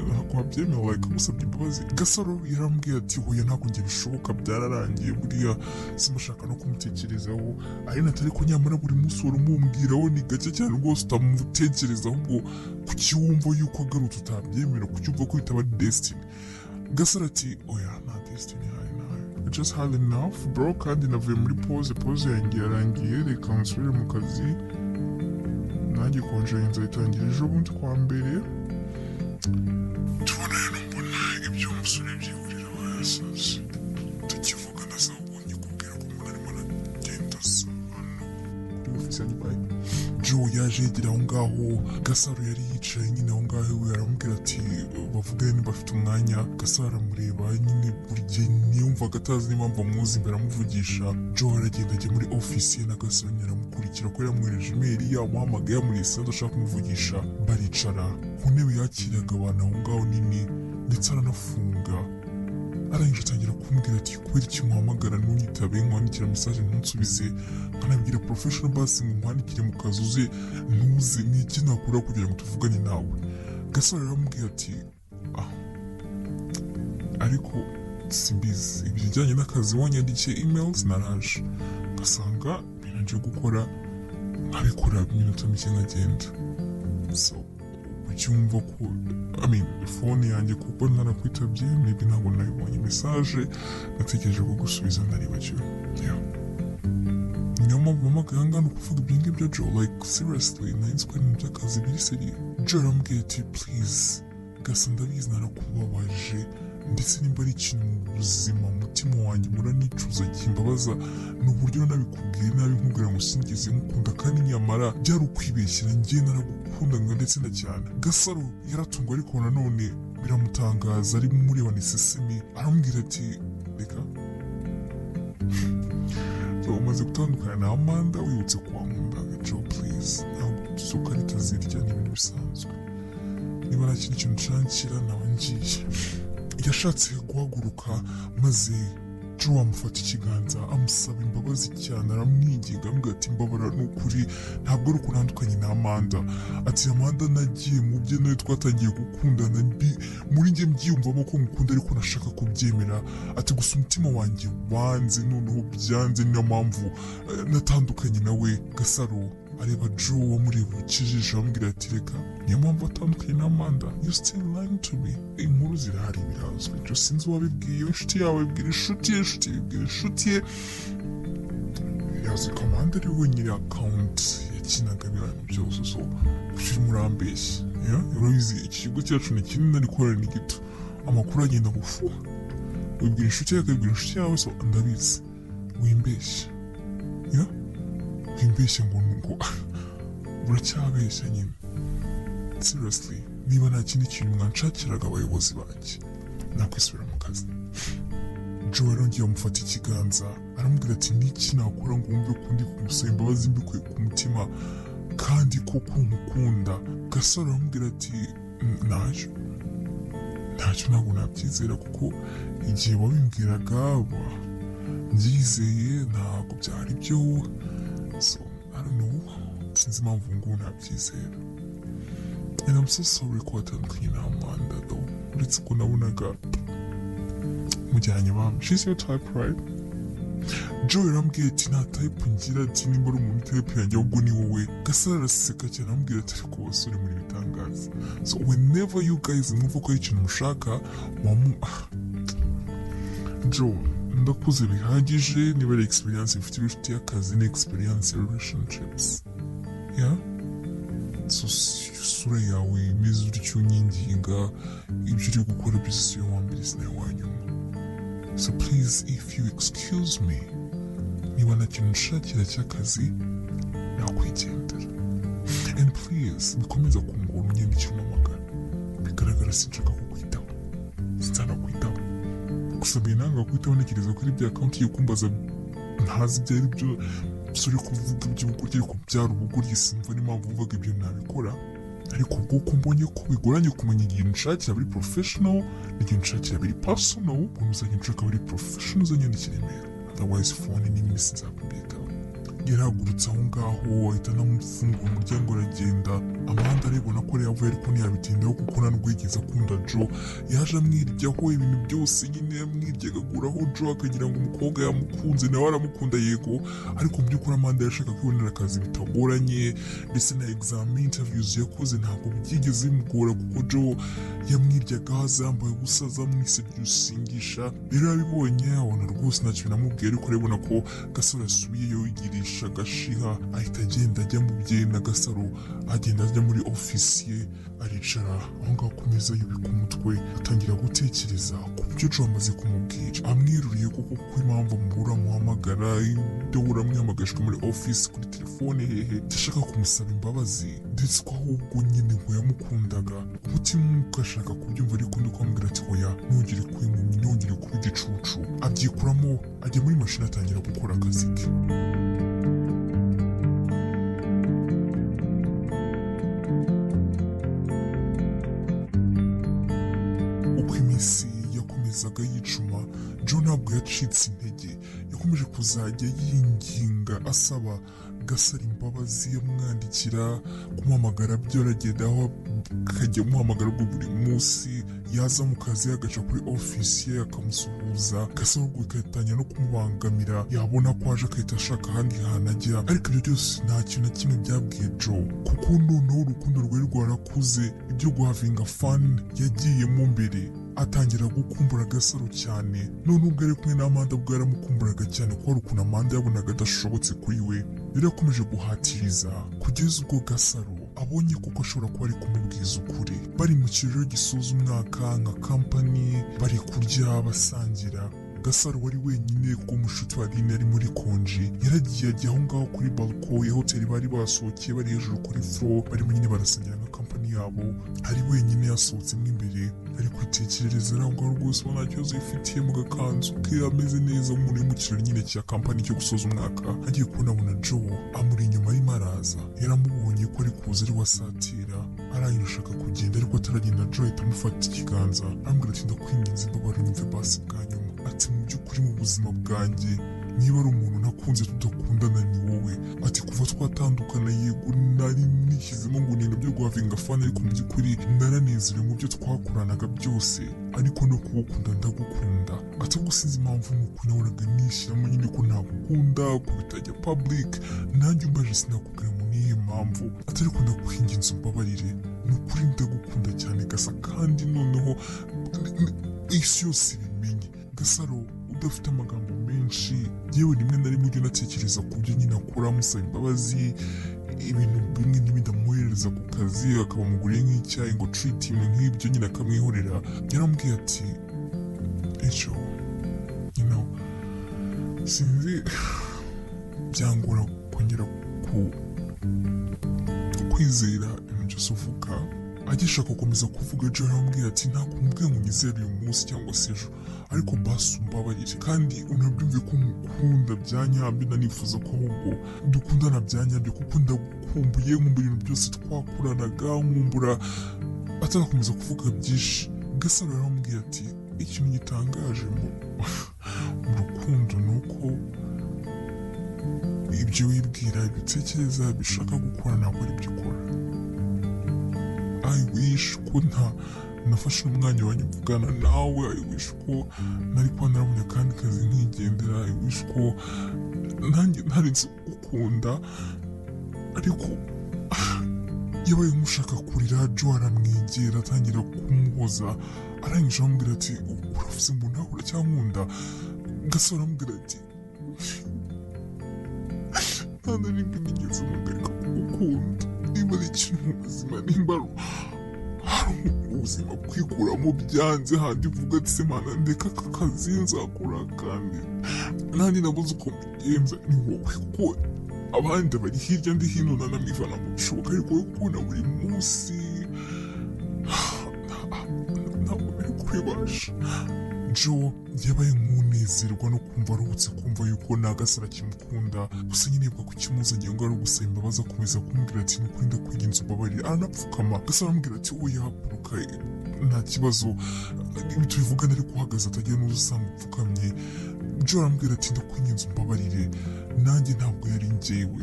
ntabwo wabyemera like agusabye imbabazi? Gasaro yaramubwira ati hoya ntabwo njye bishoboka byararangiye buriya simushaka no kumutekerezaho. Aline atari ko nyamara buri munsi wari umumbwiraho ni gake cyane rwose utamutekereza, ahubwo kuki wumva yuko agarutse utabyemera, kuki wumva ko bitaba destiny? Gasaro ati oya nta destiny hari nayo, just hard enough bro, kandi navuye muri pause yanjye yarangiye, reka nsubire mu kazi. Nanjye konje nzayitangira ejo bundi kwa mbere. Tubona rero mbona ibyo umusore byihurira bayasaze tukivugana se ubwo nyikubwira ko umuntu arimo aragenda asa hano kuri ofisi yanjye bayi. Joe yaje yegera aho ngaho, Gasaro yari yicaye nyine aho ngaho, we aramubwira ati bavugane niba afite umwanya. Gasaro aramureba nyine buri gihe niyumvaga atazi n'impamvu amuzi imbere amuvugisha. Joe aragenda ajya muri ofisi ye na Gasaro aramukurikira ko yamwohereje email yamuhamagaye yamurese adashaka kumuvugisha. Baricara ku ntebe yakiraga abantu aho ngaho nini ndetse aranafunga. Arangije atangira kumbwira ati kubera iki muhamagara ntunyitabe, nkwandikira message ntunsubize, nkanabwira professional basi ngo nkwandikire mu kazi uze ntuze, ni iki nakora kugira ngo tuvugane nawe? Gasaro aramubwira ati ariko simbizi ibijyanye n'akazi wanyandikiye emails naraje ngasanga binanje gukora nkabikora iminota mike nkagenda. So ucyumva ko phone yanjye kuko narakwitabye maybe ntabwo nabibonye message, natekereje ko gusubiza naribagiwe. Niyo mpamvu mpamagaye ngana kuvuga ibyo ngibyo Joe, like seriously nahise ko ari mu by'akazi biri seriye. Joe arambwira ati please Gasa ndabizi narakubabaje, ndetse nimba ari ikintu mu buzima umutima wanjye muranicuza kimbabaza ni uburyo nabikubwiye nabi nkubwira ngo sinigeze nkukunda, kandi nyamara byari ukwibeshyira, njye naragukundaga ndetse na cyane. Gasaro yaratungwa ariko nanone biramutangaza, ari murebana isesemi, arambwira ati reka umaze gutandukana na Amanda wibutse kuwa nkunda Joe please, ntabwo tuzuka ritazirya n'ibintu bisanzwe, niba nta kindi kintu nshakira nawe ngiye. Yashatse guhaguruka maze Joe amufata ikiganza amusaba imbabazi cyane, aramwinginga amubwira ati mbabara n'ukuri ntabwo ari ukunandukanye na Amanda, ati Amanda nagiye mu bye nawe twatangiye gukundana muri njye mbyiyumvamo ko mukunda ariko nashaka kubyemera, ati gusa umutima wanjye wanze noneho byanze, niyo mpamvu natandukanye nawe. Gasaro areba Joe wamureba ukijisho amubwira ati reka niyo mpamvu atandukanye na Amanda, you still lying to me. Inkuru zirahari birazwi, Joe sinzi uwabibwiye, inshuti yawe ibwira inshuti ye, inshuti ibwira inshuti ye. Yazi ko Amanda ari we nyiri account yakinaga ibintu byose, so kuki murambeshya? Urabizi iki kigo cyacu ni kinini ariko ni gito, amakuru agenda gufu, wibwira inshuti yawe akabwira inshuti yawe, so ndabizi wimbeshya, wimbeshya ngo uracyabeshya nyine. Seriously, niba nta kindi kintu mwanshakiraga abayobozi banjye nakwisubira mu kazi. Joe yarongeye amufata ikiganza aramubwira ati niki nakora ngo wumve ko ndi kumusaba imbabazi mbikuye ku mutima kandi koko nkukunda? Gasaro aramubwira ati ntacyo ntabwo nabyizera, kuko igihe wabimbwiraga byizeye ntabwo byari byo, so I don't know, sinzi impamvu ngo nabyizera. And I'm so sorry ko watandukanye na Amanda though, uretse ko nabonaga mujyanye mama. She's your type, right? Joe yarambwiye ati nta type ngira ati nimba ari umuntu type yanjye ahubwo ni wowe. Gasaro araseka cyane arambwira ati ariko basore muri bitangaza. So whenever you guys mwumva ko ari ikintu mushaka Joe ndakuze bihagije, niba ari experience ufite ibifite y'akazi ni experience ya relationships. Yeah? So isura yawe imeze utyo unyinginga, ibyo uri gukora byose si yo wambere sinayo wanyuma. So please if you excuse me, niba nta kintu nshakira cy'akazi nakwigendera. And please bikomeza kungora unyandikira umamagara, bigaragara sinshaka kukwitaho, sinzanakwitaho. Gusa binanga kwitaho ntekereza kuri bya account yo kumbaza ntazi ibyo ari byo, suri kuvuga iby'ubugoryi ariko byari ubugoryi simva n'impamvu uvuga ibyo nabikora. Ariko ubwo mbonye ko bigoranye kumenya igihe nshakira biri professional n'igihe nshakira biri personal, ubwo muzajya nshaka biri professional uzanyandikira email, otherwise phone n'imwe sinzakumbitaho. Yarahagurutse aho ngaho ahita anamufungura umuryango aragenda. Amanda aribona ko yavuye ariko ntiyabitindaho kuko nta nubwo yigeze akunda Joe. Yaje amwiryaho ibintu byose nyine yamwiryaga aguraho Joe akagira ngo umukobwa yamukunze nawe aramukunda yego, ariko mu by'ukuri Amanda yashaka kwibonera akazi bitagoranye, ndetse na exam interviews yakoze ntabwo byigeze bimugora kuko Joe yamwiryaga haza yambaye ubusa zamwisebyusingisha. Rero yabibonye abona rwose ntacyo binamubwiye, ariko arabona ko Gasaro yasubiyeyo yigirisha agashiha, ahita agenda ajya mu bye na Gasaro agenda ajya muri ofisi ye aricara aho ngaho ku meza yubika umutwe atangira gutekereza ku byo Joe amaze kumubwira. Amwiruriye kuko impamvu amubura amuhamagara idahura amwihamagajwe muri ofisi kuri telefone hehe, ndashaka kumusaba imbabazi ndetse ko ahubwo nyine ngo yamukundaga. Umutima ugashaka kubyumva ariko ndi kumubwira ati oya ntugire kuba impumyi ntugire kuba igicucu. Abyikuramo ajya muri mashini atangira gukora akazi ke. Iminsi yakomezaga yicuma, Joe ntabwo yacitse intege, yakomeje kuzajya yinginga asaba Gasaro imbabazi, yamwandikira kumuhamagara byo aragenda aho akajya amuhamagara ubwo buri munsi, yaza mu kazi agaca kuri ofisi ye akamusuhuza. Gasaro ubwo bikatangira no kumubangamira, yabona ko aje agahita ashaka ahandi hantu ajya. Ariko ibyo byose nta kintu na kimwe byabwiye Joe kuko noneho urukundo rwari rwarakuze, ibyo guhavinga fun yagiyemo mbere. Atangira gukumbura Gasaro cyane, none ubwo ari kumwe na Amanda bwo yaramukumburaga cyane kuko hari ukuntu Amanda yabonaga adashobotse kuri we. Rero yakomeje guhatiriza kugeza ubwo Gasaro abonye kuko ashobora kuba ari kumubwiza ukuri. Bari mu kiriro gisoza umwaka nka company, bari kurya basangira. Gasaro wari wenyine kuko umushuti wa Dine ari muri konji, yaragiye ajya aho ngaho kuri balko ya hoteli bari basohokeye, bari hejuru kuri floor, barimo nyine barasangira na company yabo. Ari wenyine yasohotsemo imbere, ari kwitekerereza aho ngaho rwose ubona nta kibazo yifitiye mu gakanzu ke, ameze neza umuntu uri mu kirori nyine cya company cyo gusoza umwaka. Agiye kubona Joe amuri inyuma arimo araza, yaramubonye ko ari kuza ari wasatira, arangije ashaka kugenda ariko ataragenda Joe ahita amufata ikiganza arambwira ati ndakwinginze mbabarira unyumve basi bwa nyuma. Ati mu by'ukuri mu buzima bwanjye niba ari umuntu nakunze tudakundana ni wowe. Ati kuva twatandukana yego nari nishyizemo ngo ni byo guhavinga fana, ariko mu by'ukuri naranezerewe mu byo twakoranaga byose, ariko no kuwukunda ndagukunda. Ati ubwo sinzi impamvu nuko nabonaga nishyiramo nyine ko ntagukunda ko bitajya public, nanjye umbaje sinakubwira mu nihe mpamvu. Ati ariko ndakwinginze umbabarire, ni ukuri ndagukunda cyane Gasa, kandi noneho isi yose ibimenye. Gasaro udafite amagambo menshi, yewe rimwe na rimwe ujya unatekereza ku byo nyine akora amusaba imbabazi, ibintu bimwe n'ibindi amwoherereza ku kazi, akaba amuguriye nk'icyayi ngo treat ibintu nk'ibyo nyine akamwihorera. Yaramubwiye ati ejo sinzi byangora kongera kwizera ibintu byose uvuga. Agishaka gukomeza kuvuga Joe yaramubwiye ati ntabwo mubwiye ngo nyizere uyu munsi cyangwa se ejo, ariko basi umbabarire kandi unabyumve ko mukunda bya nyabyo, nanifuza ko ahubwo dukundana bya nyabyo kuko ndagukumbuye, nkumbuye ibintu byose twakoranaga, nkumbura. Atarakomeza kuvuga byinshi, Gasaro yaramubwiye ati ikintu gitangaje mu rukundo ni uko ibyo wibwira, ibyo utekereza, bishaka gukora ntabwo ari byo ukora. I wish ko nafashe umwanya wanjye mvugana nawe, I wish ko nari kuba narabonye akandi kazi nkigendera, I wish ko nanjye ntari nzi gukunda. Ariko yabaye nk'ushaka kurira. Jo aramwegera atangira kumuhoza, arangije aramubwira ati uravuze ngo nawe uracyankunda? Gasore aramubwira ati nta na rimwe nigeze mpagarika kugukunda. Niba ari ikintu mu buzima, nimba hari ubuzima kwikuramo byanze, handi uvuga ati se mana ndeka aka kazi nzakora kandi nanjye nabuze uko mbigenza, ni wowe. Kuko abandi bari hirya ndi hino nanamwivana mu bishoboka, ariko wowe kubona buri munsi ntabwo bari kubibasha. Jo yabaye nk'unezerwa no kumva aruhutse, kumva yuko nta Gasore akimukunda. Gusa nyine bwa kukimuzanye ngo ari ugusaba imbabazi, akomeza kumubwira ati nukuri ndakwinginze umbabarire. Aranapfukama. Gasore aramubwira ati oya haguruka nta kibazo, ibi tubivugana ariko uhagaze atagira n'uza usanga upfukamye. Jo aramubwira ati ndakwinginze umbabarire, nanjye ntabwo yari njyewe,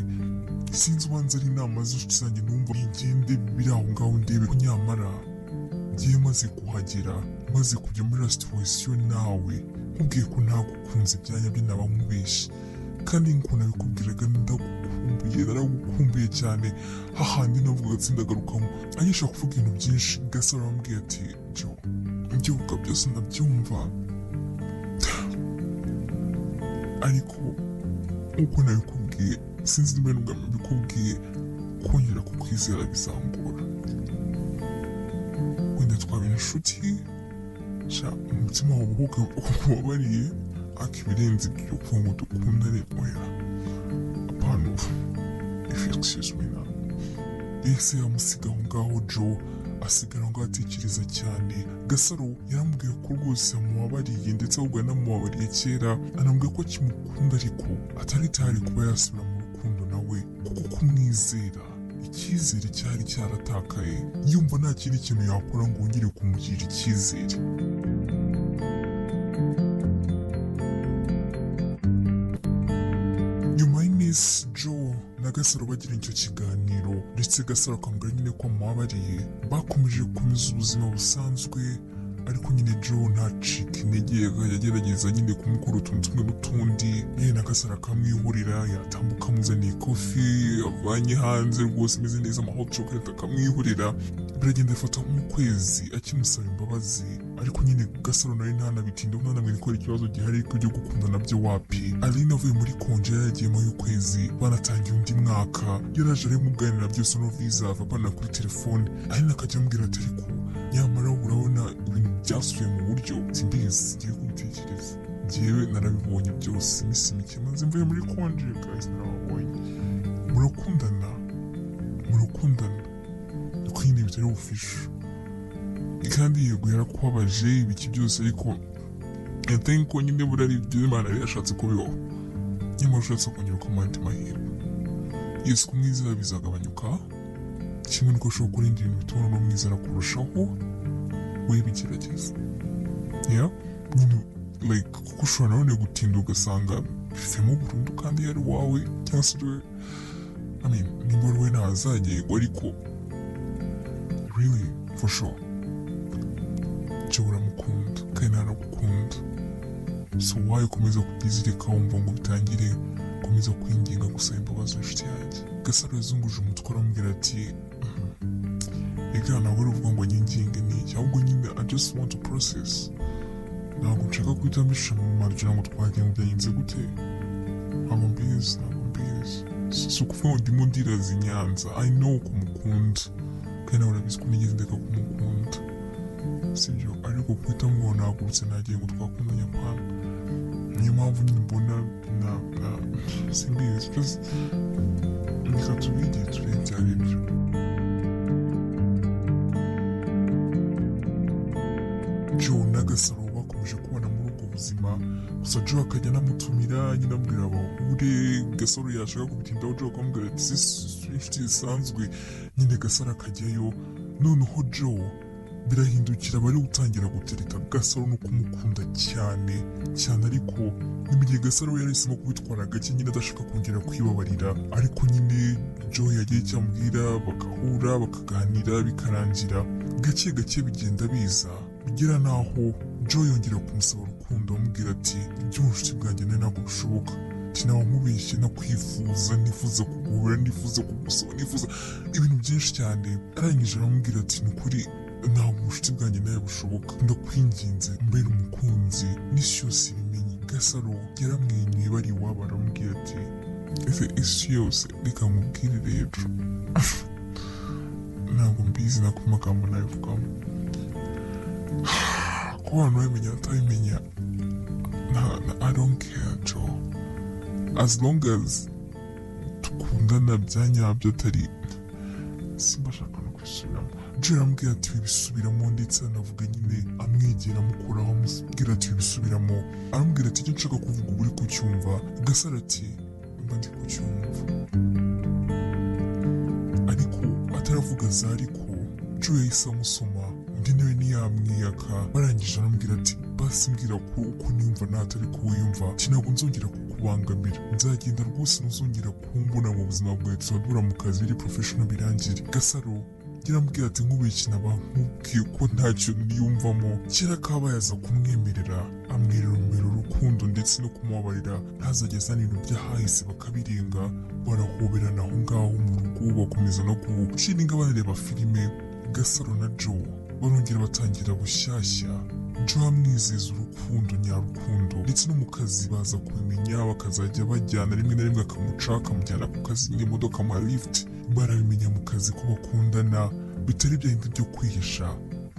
sinzi ubanza ari inama z'inshuti zanjye numva ngende biri aho ngaho ndebe ko nyamara ngiye maze kuhagera, maze kujya muri situation nawe nkubwiye ko ntagukunze byanya byo naba nkubeshye, kandi nk'uko nabikubwiraga ndagukumbuye, naragukumbuye cyane. Hahandi navuga ati ndagarukamo, anyisha kuvuga ibintu byinshi. Gasore aramubwiye ati Jo ibyo byose ndabyumva, ariko nk'uko nabikubwiye sinzi niba n'ubwa mbikubwiye, kongera kukwizera bizangora. Wenda twaba inshuti, umutima wawe ukubabariye, ariko ibirenze ibyo kuvuga ngo dukundane oya, apana ubu, if you excuse me now. Ese yamusiga aho ngaho. Jo asigara ngo atekereza cyane. Gasaro yaramubwiye ko rwose yamubabariye, ndetse ahubwo yanamubabariye kera, anamubwiye ko akimukunda ariko atari tayari kuba yasubira mu rukundo nawe, kuko kumwizera icyizere cyari cyaratakaye, yumva nta kindi kintu yakora ngo wongere kumugirira icyizere. Nyuma y'iminsi Jo na Gasaro bagira icyo kiganiro, ndetse Gasaro akambwira nyine ko amubabariye, bakomeje gukomeza ubuzima busanzwe. Ariko nyine Jo ntacika intege, yagerageza nyine kumukora utuntu tumwe n'utundi. Yewe na Gasaro akamwihurira, yatambuka amuzaniye kofi avanye hanze rwose imeze neza, hot chocolate akamwihurira. Biragenda bifata nk'ukwezi akimusaba imbabazi, ariko nyine Gasaro nawe ntanabitinda, ntanamenya ko ari ikibazo gihari cyo gukunda nabyo wapi. Aline avuye muri konje yaragiyemo y'ukwezi, banatangiye undi mwaka, yaraje ari muganira byose no visa avana kuri telefone. Aline akajya amubwira ati ariko nyamara urabona ibintu byasubiye mu buryo, simbizi ngiye kubitekereza, njyewe narabibonye byose, iminsi mike maze mvuye muri konje guys, narababonye murakundana ariko nyine bitari ubufisha, kandi yego yarakubabaje ibiki byose, ariko I think ko nyine buriya ari ibyo Imana yari yashatse kubibaho, nyamara ushatse kongera ukamuha andi mahirwe. Yesu kumwizera bizagabanyuka, kimwe nuko ushobora kurinda ibintu bituma no mwizera kurushaho, we bigerageza. Yeah, nyine like kuko ushobora nanone gutinda ugasanga bivemo burundu kandi yari wawe, cyangwa se nimba ari we ntazagirwa, ariko really for sure Jo uramukunda kandi ntanagukunda, so why ukomeza kubyizirika wumva ngo bitangire ukomeza kwinginga gusaba imbabazi inshuti yanjye. Gasaro yazunguje umutwe aramubwira ati reka ntabwo ari uvuga ngo nyinginge n'iki, ahubwo nyine I just want to process, ntabwo nshaka guhita mbisha mu marujana ngo twagiye mu byagenze gute, ntabwo mbizi si ukuvuga ngo ndimo ndiraza i Nyanza. I know ko mukunda kandi nawe urabizi ko nigeze ndeka kumukunda, sibyo, ariko guhita ngo nahagurutse nagiye ngo twakundanye apana. Niyo mpamvu nyine mbona simbizi, reka tubigiye turebe ibyo ari byo. Jo na Gasaro bakomeje kubana muri ubwo buzima, gusa Jo akajya anamutumira nyine amubwira bahure. Gasaro yashaka kubitindaho, Jo akamubwira ati inshuti zisanzwe, nyine Gasaro akajyayo. Noneho Jo birahindukira bari gutangira gutereta Gasaro no kumukunda cyane ariko n'igihe Gasaro yahisemo kubitwara gake nyine adashaka kongera kwibabarira ariko nyine Joe yagiye cyamubwira bagahura bakaganira bikarangira gake bigenda biza bigera naho Joe yongera kumusaba urukundo amubwira ati iby'ubucuti bwanjye ntabwo bishoboka nawe nkubeshye nakwifuza nifuza kuguhura nifuza kugusaba nifuza ibintu byinshi cyane arangije aramubwira ati ni ukuri ntabwo ubucuti bwanjye nawe bushoboka ndakwinginze mbere umukunzi n'isi yose ibimenye Gasaro yaramwenyuye bari iwabo aramubwira ati ese isi yose reka mubwire rero ntabwo mbizi nako amagambo nayivugamo ko abantu babimenya batabimenya I don't care Joe as long as tukundana bya nyabyo atari simba shaka no kwisubiramo Joe arambwira ati wibisubiramo ndetse anavuga nyine amwegera amukuraho amubwira ati wibisubiramo arambwira ati icyo nshaka kuvuga uba uri kucyumva Gasaro ati mba ndi kucyumva ariko ataravuga za ariko Joe yahise amusoma undi nawe ntiyamwiyaka barangije arambwira ati basi mbwira ko uko niyumva natari ko wiyumva ntabwo nzongera kukubangamira nzagenda rwose ntuzongera kumbona mu buzima bwawe tuzadura mu kazi biri professional birangire Gasaro yarambwira ati nk'ubiki nkubwiye ko ntacyo niyumvamo kera kabaye aza kumwemerera amwerera urukundo ndetse no kumubabarira ntazajya azana ibintu by'ahahise bakabirenga barahoberana aho ngaho mu rugo bakomeza no guciringa bareba filime Gasaro na Joe barongera batangira bushyashya Joe amwizeza urukundo nyarukundo ndetse no mu kazi baza kubimenya bakazajya bajyana rimwe na rimwe akamuca akamujyana ku kazi n'imodoka mu lift barabimenya mu kazi ko bakundana bitari bya bindi byo kwihisha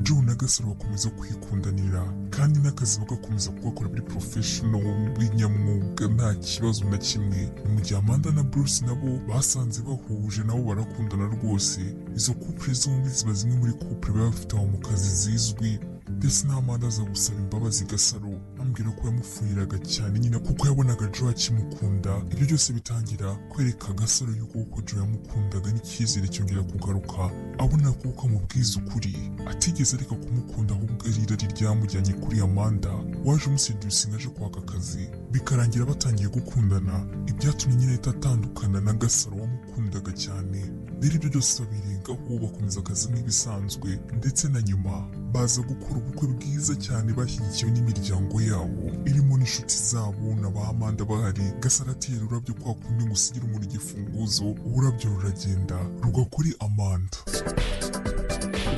Joe na Gasaro bakomeza kwikundanira kandi n'akazi bagakomeza kugakora biri professional binyamwuga nta kibazo na kimwe mu gihe Amanda na Bruce nabo basanze bahuje nabo barakundana rwose izo couple zombi ziba zimwe muri couple baba bafite aho mu kazi zizwi ndetse n'Amanda aza gusaba imbabazi Gasaro ambwira ko yamufuriraga cyane nyine kuko yabonaga Joe akimukunda ibyo byose bitangira kwereka Gasaro yuko Joe yamukundaga n'icyizere cyongera kugaruka abona ko amubwiza ukuri atigeze areka kumukunda ahubwo ari irari ryamujyanye kuri Amanda waje umusedusinga aje kwaka akazi bikarangira batangiye gukundana ibyatumye nyine atandukana na Gasaro wamukundaga cyane rero ibyo byose babirengaho bakomeza akazi nk'ibisanzwe ndetse na nyuma baza gukora ubukwe bwiza cyane bashyigikiwe n'imiryango yabo irimo n'inshuti zabo na ba Amanda bahari Gasaro atera ururabyo kwa kundi ngo usigire umuntu igifunguzo ururabyo ruragenda rugwa kuri Amanda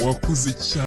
wakoze cyane.